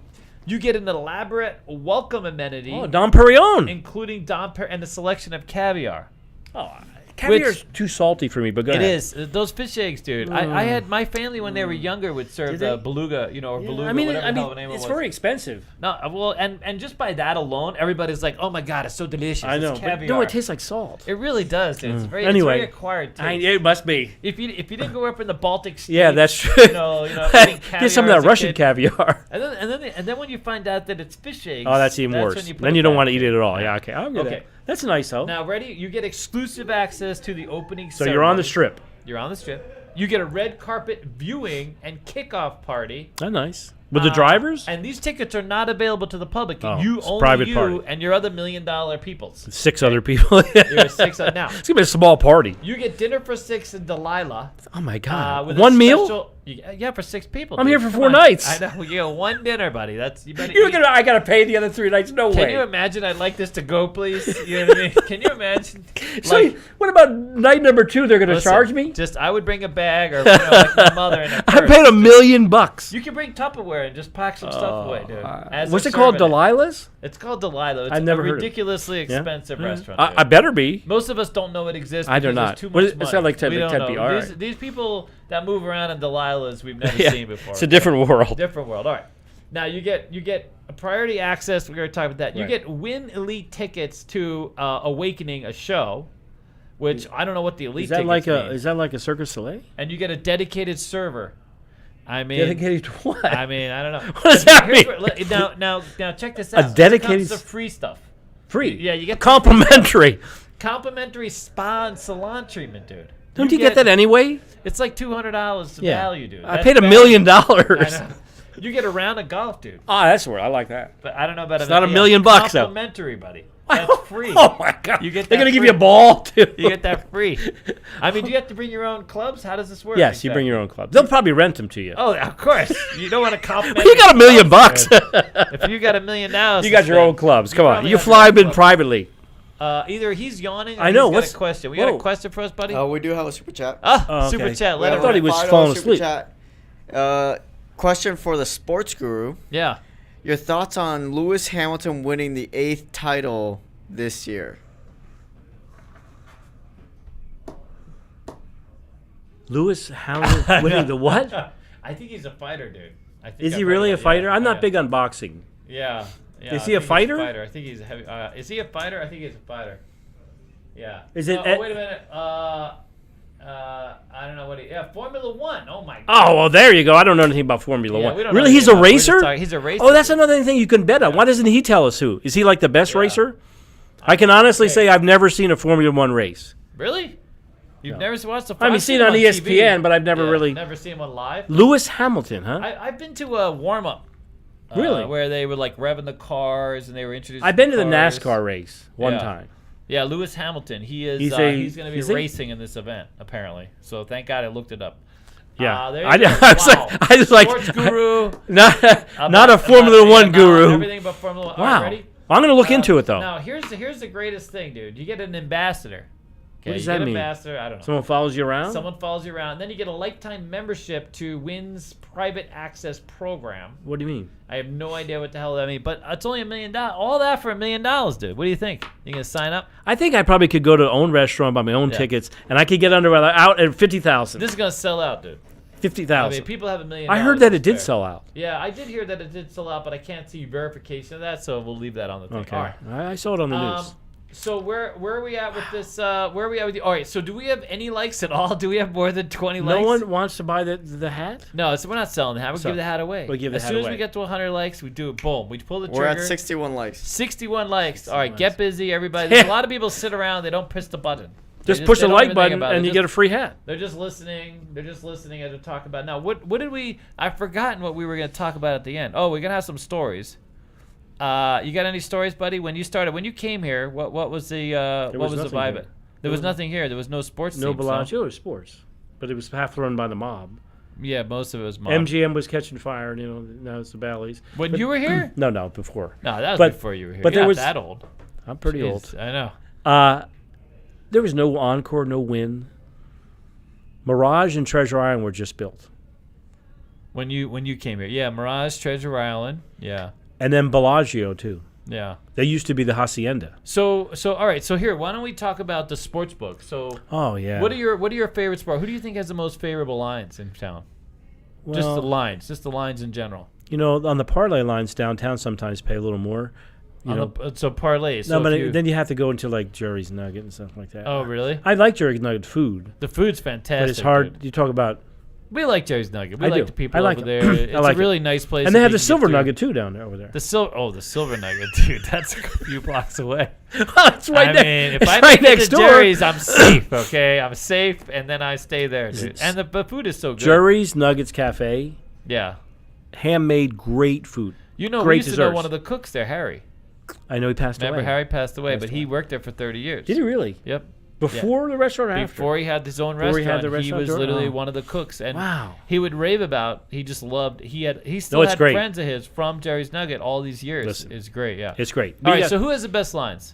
You get an elaborate welcome amenity. Oh, Dom Perignon, including Dom Perignon and a selection of caviar. Oh, caviar's too salty for me, but go ahead. It is. Those fish eggs, dude. I had my family when they were younger would serve the beluga, or beluga. I mean, whatever the hell the name it's was. very expensive. No, well, and just by that alone, everybody's like, "Oh my god, it's so delicious." I know, it's caviar. but no, it tastes like salt. It really does, dude. It's very, anyway, it's very acquired taste. It must be. If you didn't grow up in the Baltic states, yeah, that's true. Eating caviar get some of that Russian caviar. And then when you find out that it's fish eggs, oh, that's even worse. Then you don't want to eat it at all. Yeah, okay, I'll get it. That's nice, though. Now, ready? You get exclusive access to the opening ceremony. So you're on the strip. You're on the strip. You get a red carpet viewing and kickoff party. That's nice. With the drivers? And these tickets are not available to the public. Oh, you only private you party. And your other $1 million peoples. 6 other people. You're 6 now. It's gonna be a small party. You get dinner for 6 in Delilah. Oh my God! With one meal? Yeah, for 6 people. I'm here for 4 nights. I know. You get one dinner, buddy. That's you better. I gotta pay the other 3 nights. No way. Can you imagine? I'd like this to go, please. You know what I mean? Can you imagine? So what about night number 2? They're gonna charge me? I would bring a bag or like my mother and a purse. I paid $1 million. You can bring Tupperware and just pack some stuff away, dude. What's it called? Delilah's? It's called Delilah. It's I've never a ridiculously expensive restaurant. I better be. Most of us don't know it exists. I do not. Too much it's not like Tempe. All right. These people that move around in Delilah's we've never seen before. It's a different world. Different world. All right. Now you get a priority access. We're going to talk about that. You get Wynn Elite tickets to Awakening, a show, which I don't know what the Elite tickets mean. Is that like a Cirque du Soleil? And you get a dedicated server. I mean, dedicated to what? I mean, I don't know. What does that mean? Now, check this out. A dedicated. This free stuff. Free. Yeah, you get complimentary. Complimentary spa and salon treatment, dude. Don't you get that anyway? It's like $200 value, dude. I paid $1 million. You get a round of golf, dude. Oh, that's where I like that. But I don't know about it's not $1 million bucks though. Complimentary, buddy. That's free. Oh my God! You get They're gonna give you a ball too. You get that free. I mean, do you have to bring your own clubs? How does this work? Yes, you bring your own clubs. They'll probably rent them to you. Oh, of course. You don't want to compliment. You got $1 million. If you got $1 million now, you got your own clubs. Come on, you fly them in privately. Either he's yawning or I know. He's got a question. We got a question for us, buddy? We do have a super chat. Super chat. I thought he was falling asleep. Question for the sports guru. Yeah. Your thoughts on Lewis Hamilton winning the 8th title this year? Lewis Hamilton winning the what? I think he's a fighter, dude. Is he really a fighter? I'm not big on boxing. Yeah. Is he a fighter? I think he's a heavy. Is he a fighter? I think he's a fighter. Yeah. Is it? Oh, wait a minute. I don't know what he. Yeah, Formula One. Oh my God. Oh well, there you go. I don't know anything about Formula One. We don't really, know he's a racer. He's a racer. Oh, that's another thing you can bet on. Why doesn't he tell us who? Is he like the best racer? I can honestly say I've never seen a Formula One race. Really? You've never watched the. I mean, seen it on ESPN, TV, but I've never really. Never seen him on live. Lewis Hamilton, huh? I've been to a warm up. Really? Where they were like revving the cars and they were introducing. I've been to the NASCAR race one time. Yeah, Lewis Hamilton. He's going to be racing in this event apparently. So thank God I looked it up. Yeah, I was like, sports guru, not a Formula One guru. Everything but Formula One. Wow. All right, ready? Well, I'm going to look into it though. Now here's the greatest thing, dude. You get an ambassador. Okay, what does that mean? Ambassador, I don't know. Someone follows you around? Someone follows you around. And then you get a lifetime membership to Wynn's private access program. What do you mean? I have no idea what the hell that means, but it's only $1 million. All that for $1 million, dude. What do you think? You gonna sign up? I think I probably could go to own restaurant, buy my own tickets, and I could get out at 50,000. This is gonna sell out, dude. 50,000. I mean, people have $1 million. I heard that it did sell out. Yeah, I did hear that it did sell out, but I can't see verification of that, so we'll leave that on the thing. Okay. All right. I saw it on the news. So where are we at with this? Where are we at with the? All right. So do we have any likes at all? Do we have more than 20 likes? No one wants to buy the hat. No, so we're not selling the hat. We'll give the hat away. As soon as we get to 100 likes, we do it. Boom. We pull the trigger. We're at 61 likes. 61 likes. All right. Get busy, everybody. There's a lot of people sit around. They don't press the button. Just push the like button and you get a free hat. They're just listening. They're just listening as we talk about. Now, what did we? I've forgotten what we were going to talk about at the end. Oh, we're going to have some stories. You got any stories, buddy? When you came here, what was the vibe? There was nothing here. There was no sports. No Bellagio or sports, but it was half run by the mob. Yeah, most of it was mob. MGM was catching fire. Now it's the Bally's. When you were here? No, before. No, that was before you were here. But You're not that old. I'm pretty old. I know. There was no Encore, no Wynn. Mirage and Treasure Island were just built. When you came here, yeah, Mirage, Treasure Island, yeah. And then Bellagio too. Yeah. They used to be the Hacienda. So all right. So here, why don't we talk about the sports book? So. Oh yeah. What are your favorite sports? Who do you think has the most favorable lines in town? Well, just the lines in general. You know, on the parlay lines downtown, sometimes pay a little more. So parlays. So then you have to go into like Jerry's Nugget and stuff like that. Oh really? I like Jerry's Nugget food. The food's fantastic. But it's hard. Dude. You talk about. We like Jerry's Nugget. We like the people over there. It's a really nice place. And they have the Silver Nugget too down there over there. The Silver Nugget, dude. That's a few blocks away. It's right there. I mean, if I make it to Jerry's, I'm safe. Okay, I'm safe, and then I stay there, dude. And the food is so good. Jerry's Nuggets Cafe. Yeah. Handmade, great food. You know, we used to know one of the cooks there, Harry. I know he passed away. Remember, Harry passed away, but he worked there for 30 years. Did he really? Yep. Before the restaurant or after? Before he had his own restaurant, he was literally one of the cooks. And he would rave about, he just loved, he still had friends of his from Jerry's Nugget all these years. Listen, it's great, yeah. It's great. All right, so who has the best lines?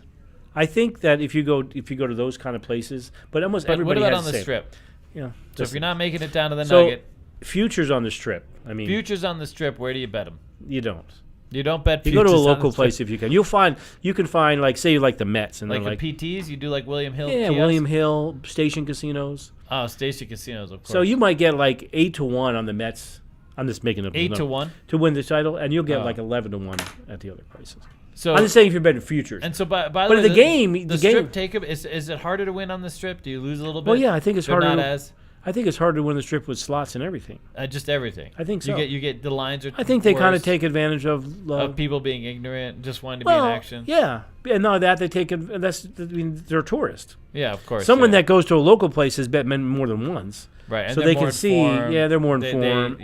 I think that if you go to those kind of places, but almost everybody what about has on the Strip? Yeah. So if you're not making it down to the Nugget. Futures on the Strip. I mean. Futures on the Strip, where do you bet them? You don't. You don't bet futures. You go to a local place if you can. You can find like say you like the Mets and like the PTs. You do like William Hill. Yeah, kiosks? William Hill, Station Casinos. Oh, Station Casinos, of course. So you might get like 8-1 on the Mets. I'm just making up 8-1 to win the title, and you'll get like 11-1 at the other places. So I'm just saying if you're betting futures. And so by the way, the game, Strip take-up is it harder to win on the Strip? Do you lose a little bit? Well, yeah, I think it's harder. I think it's harder to win the Strip with slots and everything. Just everything. I think so. You get the lines are. I think they kind of take advantage of people being ignorant, just wanting to be in action. Yeah, and not that they take. They're tourists. Yeah, of course. Someone that goes to a local place has bet more than once. Right, and so they can see. Yeah, they're more informed.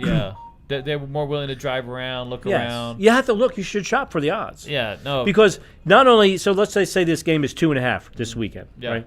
They're more willing to drive around, look around. You have to look. You should shop for the odds. Yeah, no. Because not only let's say this game is 2.5 this weekend, right?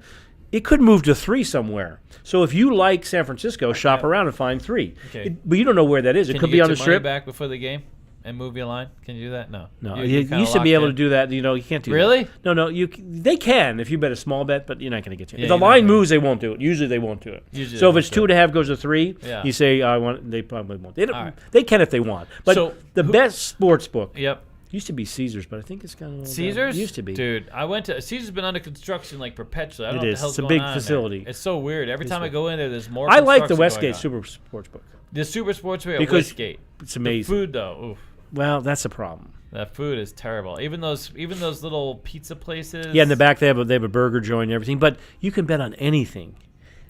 It could move to 3 somewhere. So if you like San Francisco, shop around and find 3. Okay. But you don't know where that is. It could be on the Strip. Can you get your money back before the game and move your line? Can you do that? No. No. You used to be able to do that. You can't do that. Really? No. They can if you bet a small bet, but you're not going to get you. If the line moves, they won't do it. Usually they won't do it. So if it's 2.5 goes to 3, you say I want. They probably won't. They can if they want. But the best sports book. Yep. Used to be Caesars, but I think it's kind of Caesars. Used to be, dude. I went to Caesars. Been under construction like perpetually. I don't know what the hell's It's a going big on facility. There. It's so weird. Every time I go in there, there's more. I like the Westgate Super Sportsbook. The Super Sportsbook at Westgate. It's amazing. The food though, oof. Well, that's a problem. That food is terrible. Even those little pizza places. Yeah, in the back they have a burger joint and everything, but you can bet on anything,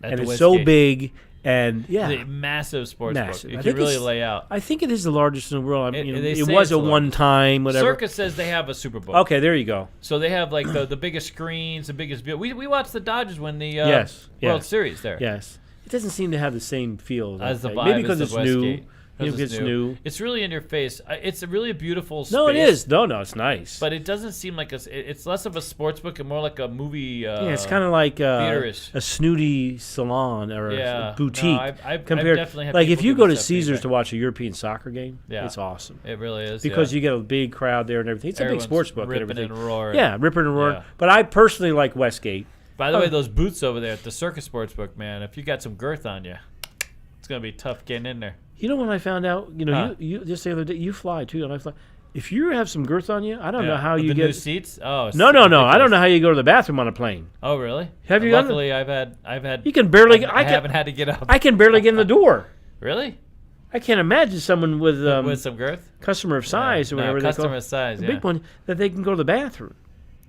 and it's Westgate. so big. And the massive sports book. You can really lay out. I think it is the largest in the world. It was at one time, whatever. Circus says they have a Superbook. Okay, there you go. So they have like the biggest screens, the biggest view. We watched the Dodgers win the World Series there. Yes. It doesn't seem to have the same feel as the vibe. Maybe because it's new. It's new. It's really in your face. It's really a beautiful space. No, it is. No, it's nice. But it doesn't seem like it's less of a sports book and more like a movie. It's kind of like a snooty salon or a boutique. No, I've definitely had like if you go to Caesars to watch a European soccer game, it's awesome. It really is because you get a big crowd there and everything. It's a big sports book and everything. And roaring. Yeah, ripping and roaring. Yeah. But I personally like Westgate. By the way, those booths over there at the Circus Sportsbook, man, if you got some girth on you, it's gonna be tough getting in there. You know when I found out, you just the other day, you fly too, and I fly. If you have some girth on you, I don't know how you get new seats. Oh, no! I don't know how you go to the bathroom on a plane. Oh, really? Have you? Luckily, I've had. You can barely. I haven't had to get up. I can barely get in the door. Really? I can't imagine someone with some girth, customer of size or whatever they call it. Customer size, big one that they can go to the bathroom.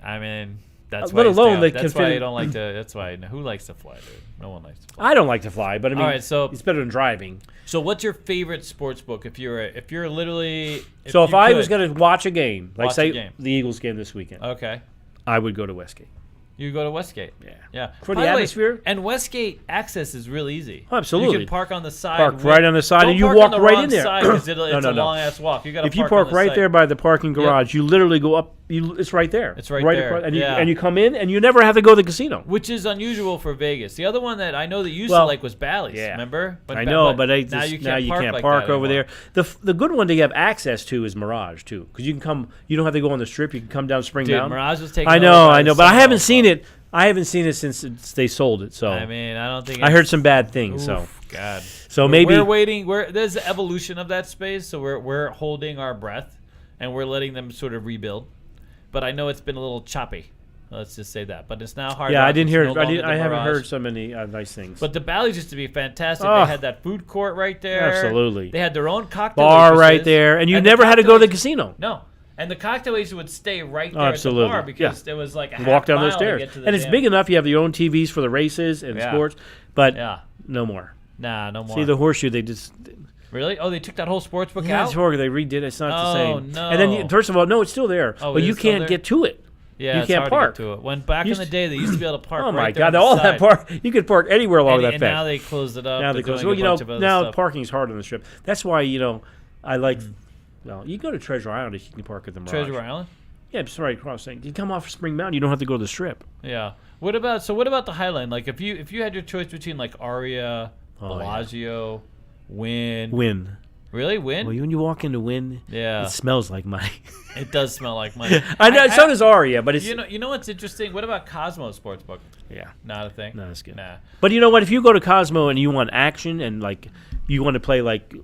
I mean. That's let why alone they that's why you don't like to. That's why who likes to fly, dude? No one likes to fly. I don't like to fly, but I mean, all right, so it's better than driving. So, what's your favorite sports book? If you're literally, if I was going to watch a game, like say the Eagles game this weekend, okay, I would go to Westgate. You go to Westgate. Yeah. For the atmosphere. And Westgate access is really easy. Oh, absolutely. You can park on the side. Park right on the side, and you walk right in there. It's a long ass walk. You got to. If you park right there by the parking garage, you literally go up. It's right there. It's right there. Across, and you come in, and you never have to go to the casino. Which is unusual for Vegas. The other one that I know that you used to like was Bally's. Yeah. Remember? I know, but now you can't park over there. The good one to have access to is Mirage too, because you can come. You don't have to go on the Strip. You can come down Spring Mountain. Mirage was taking. I know, but I haven't seen it. I haven't seen it since they sold it. So I mean, I don't think I heard some bad things. God. So maybe we're waiting. There's the evolution of that space, so we're holding our breath, and we're letting them sort of rebuild. But I know it's been a little choppy. Let's just say that. But it's now hard. Yeah, I didn't hear. I haven't heard so many nice things. But the Bally's used to be fantastic. They had that food court right there. Absolutely. They had their own cocktail bar right there, and you never had to go to the casino. No. And the cocktail agents would stay right there at the bar because there was like a walk down those stairs. And it's big enough. You have your own TVs for the races and sports, but no more. Nah, no more. See, the Horseshoe, they just... Really? Oh, they took that whole sports book out? Yeah, it's horrible. They redid it. It's not the same. Oh, no. And then, first of all, no, it's still there, but you can't get to it. Yeah, you can't park. To it. When back in the day, they used to be able to park. Oh my God! All that park, you could park anywhere along that fence. And now they closed it up. Now they closed. Well, now parking's hard on the Strip. That's why I like. Well, you go to Treasure Island if you can park at the Mirage. Treasure Island. Yeah, it's right across. You come off of Spring Mountain, you don't have to go to the Strip. Yeah. What about the Highline? Like if you had your choice between like Aria, Bellagio, Wynn. Really, Wynn? Well, when you walk into Wynn, it smells like money. It does smell like money. I know. So does Aria, but it's you know what's interesting? What about Cosmo Sportsbook? Yeah, not a thing. No, that's good. Nah. But you know what? If you go to Cosmo and you want action and like you want to play like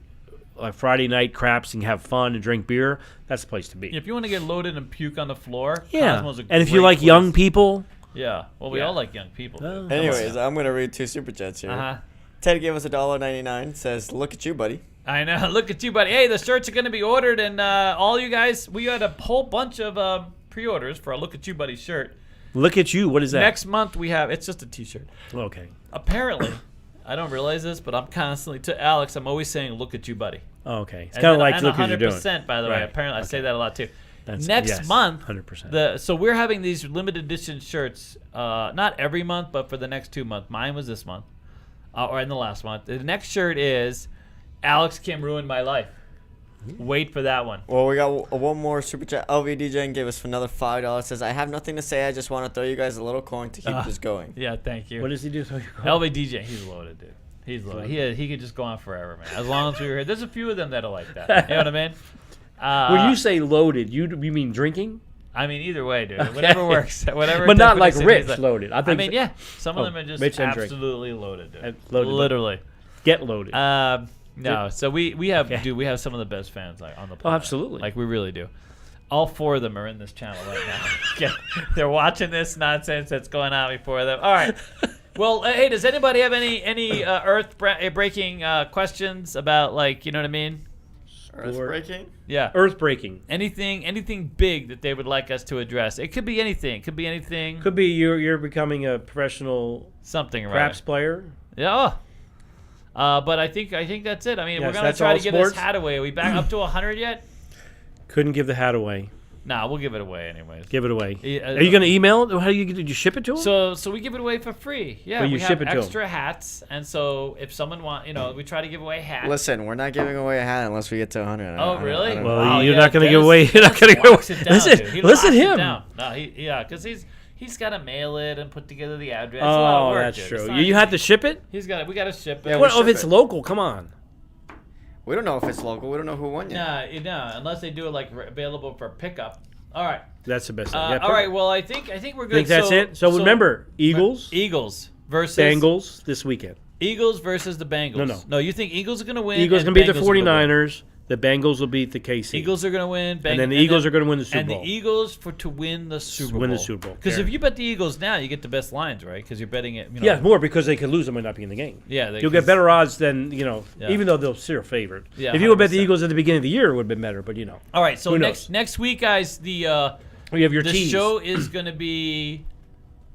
Friday night craps and have fun and drink beer, that's the place to be. If you want to get loaded and puke on the floor, yeah. Cosmo's a and if you like place. Young people, yeah. Well, we all like young people. Anyways, I'm gonna read 2 super chats here. Ted gave us $1.99. Says, "Look at you, buddy." I know. Look at you, buddy. Hey, the shirts are going to be ordered, and all you guys, we had a whole bunch of pre-orders for a Look at You, buddy shirt. Look at you. What is that? Next month we have. It's just a T-shirt. Okay. Apparently, I don't realize this, but I'm constantly to Alex. I'm always saying, "Look at you, buddy." Oh, okay. It's kind of like look at you doing. 100%, by the way. Apparently, I say that a lot too. Next month, 100%. So we're having these limited edition shirts. Not every month, but for the next 2 months. Mine was this month, or in the last month. The next shirt is Alex Kim ruined my life. Wait for that one. Well, we got one more super chat. LV DJ gave us for another $5. Says, "I have nothing to say. I just want to throw you guys a little coin to keep this going." Yeah, thank you. What does he do? LV DJ, he's loaded, dude. He's loaded. He could just go on forever, man. As long as we were here. There's a few of them that are like that. You know what I mean? When you say loaded, you mean drinking? I mean, either way, dude. Okay. Whatever works. Whatever. But not like Rich loaded. I mean, yeah. Some of them are just absolutely loaded, dude. Literally. Get loaded. No, so we have we have some of the best fans on the planet. Oh, absolutely. Like we really do. All 4 of them are in this channel right now. They're watching this nonsense that's going on before them. All right. Well, hey, does anybody have any earth-breaking questions about, like, you know what I mean? Earth-breaking? Yeah. Earth-breaking. Anything big that they would like us to address. It could be anything. Could be you're becoming a professional something craps player. Yeah. But I think that's it. I mean, we're gonna try to give this hat away. Are we back up to 100 yet? Couldn't give the hat away. Nah, we'll give it away anyways. Give it away. Are you gonna email it? How did you ship it to them? So we give it away for free. Yeah, but you ship it to extra hats, and so if someone we try to give away hats. Listen, we're not giving away a hat unless we get to 100. Oh, really? Well, you're not gonna give away. You're not gonna go. Listen to him. No, because he's got to mail it and put together the address. It's a lot of work, that's true. You have to ship it. We got to ship it. Yeah, what if it's local? Come on. We don't know if it's local. We don't know who won yet. No, unless they do it like available for pickup. All right. That's the best thing. All right. Well, I think we're good. I think that's it. So remember, Eagles versus Bengals this weekend. Eagles versus the Bengals. No. You think Eagles are going to win? Eagles are going to beat the 49ers. The Bengals will beat the KC. Eagles are going to win. And then the Eagles are going to win the Super Bowl. And the Eagles to win the Super Bowl. Win the Super Bowl. Because if you bet the Eagles now, you get the best lines, right? Because you're betting it. Yeah, more because they could lose and might not be in the game. Yeah, you'll get better odds than even though they're still favored. Yeah, if you would bet the Eagles at the beginning of the year, it would have been better. But All right, so next week, guys, we have your the tease. show is going to be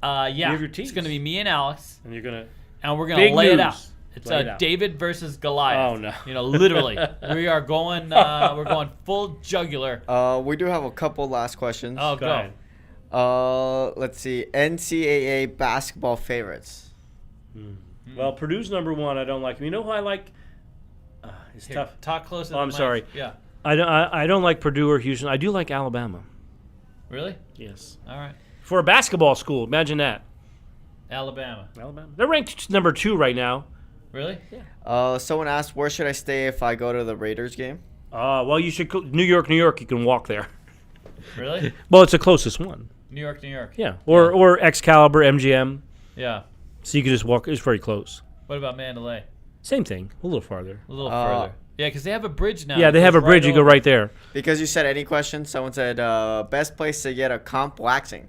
you have your tease. It's going to be me and Alex, and we're going to lay it out. It's David versus Goliath. Oh no! Literally, we are going. We're going full jugular. We do have a couple last questions. Oh, go. Let's see. NCAA basketball favorites. Well, Purdue's number one. I don't like him. You know who I like? It's tough. Talk closer. I'm sorry. Yeah. I don't like Purdue or Houston. I do like Alabama. Really? Yes. All right. For a basketball school, imagine that. Alabama. They're ranked number 2 right now. Really? Yeah. Someone asked, where should I stay if I go to the Raiders game? Well, you should go New York. You can walk there. Really? Well, it's the closest one. New York. Yeah. Or Excalibur, MGM. Yeah. So you can just walk. It's very close. What about Mandalay? Same thing. A little farther. A little further. Yeah, because they have a bridge now. Yeah, they have a bridge. You go right there. Because you said any question, someone said best place to get a comp waxing.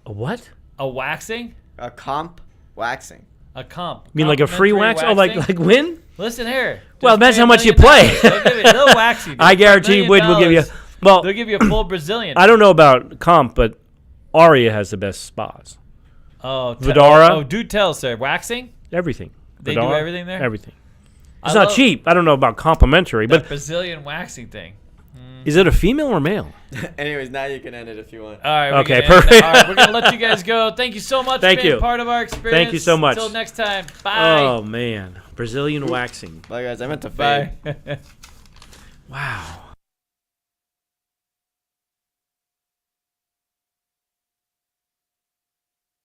A what? A waxing? A comp waxing. A comp. You mean like a free wax? Waxing? Oh, like Wynn? Listen here. Well, that's how much you play. They'll give you a little waxing. I guarantee Wynn will give you. Well, they'll give you a full Brazilian. I don't know about comp, but Aria has the best spas. Oh, Vidara. Oh, do tell, sir. Waxing? Everything. They do everything there? Everything. It's not cheap. I don't know about complimentary, but Brazilian waxing thing. Is it a female or male? Anyways, now you can end it if you want. All right. Okay, perfect. All right, we're going to let you guys go. Thank you so much for being part of our experience. Thank you so much. Until next time. Bye. Oh, man. Brazilian waxing. Bye, guys. I meant to fade. Bye. Wow.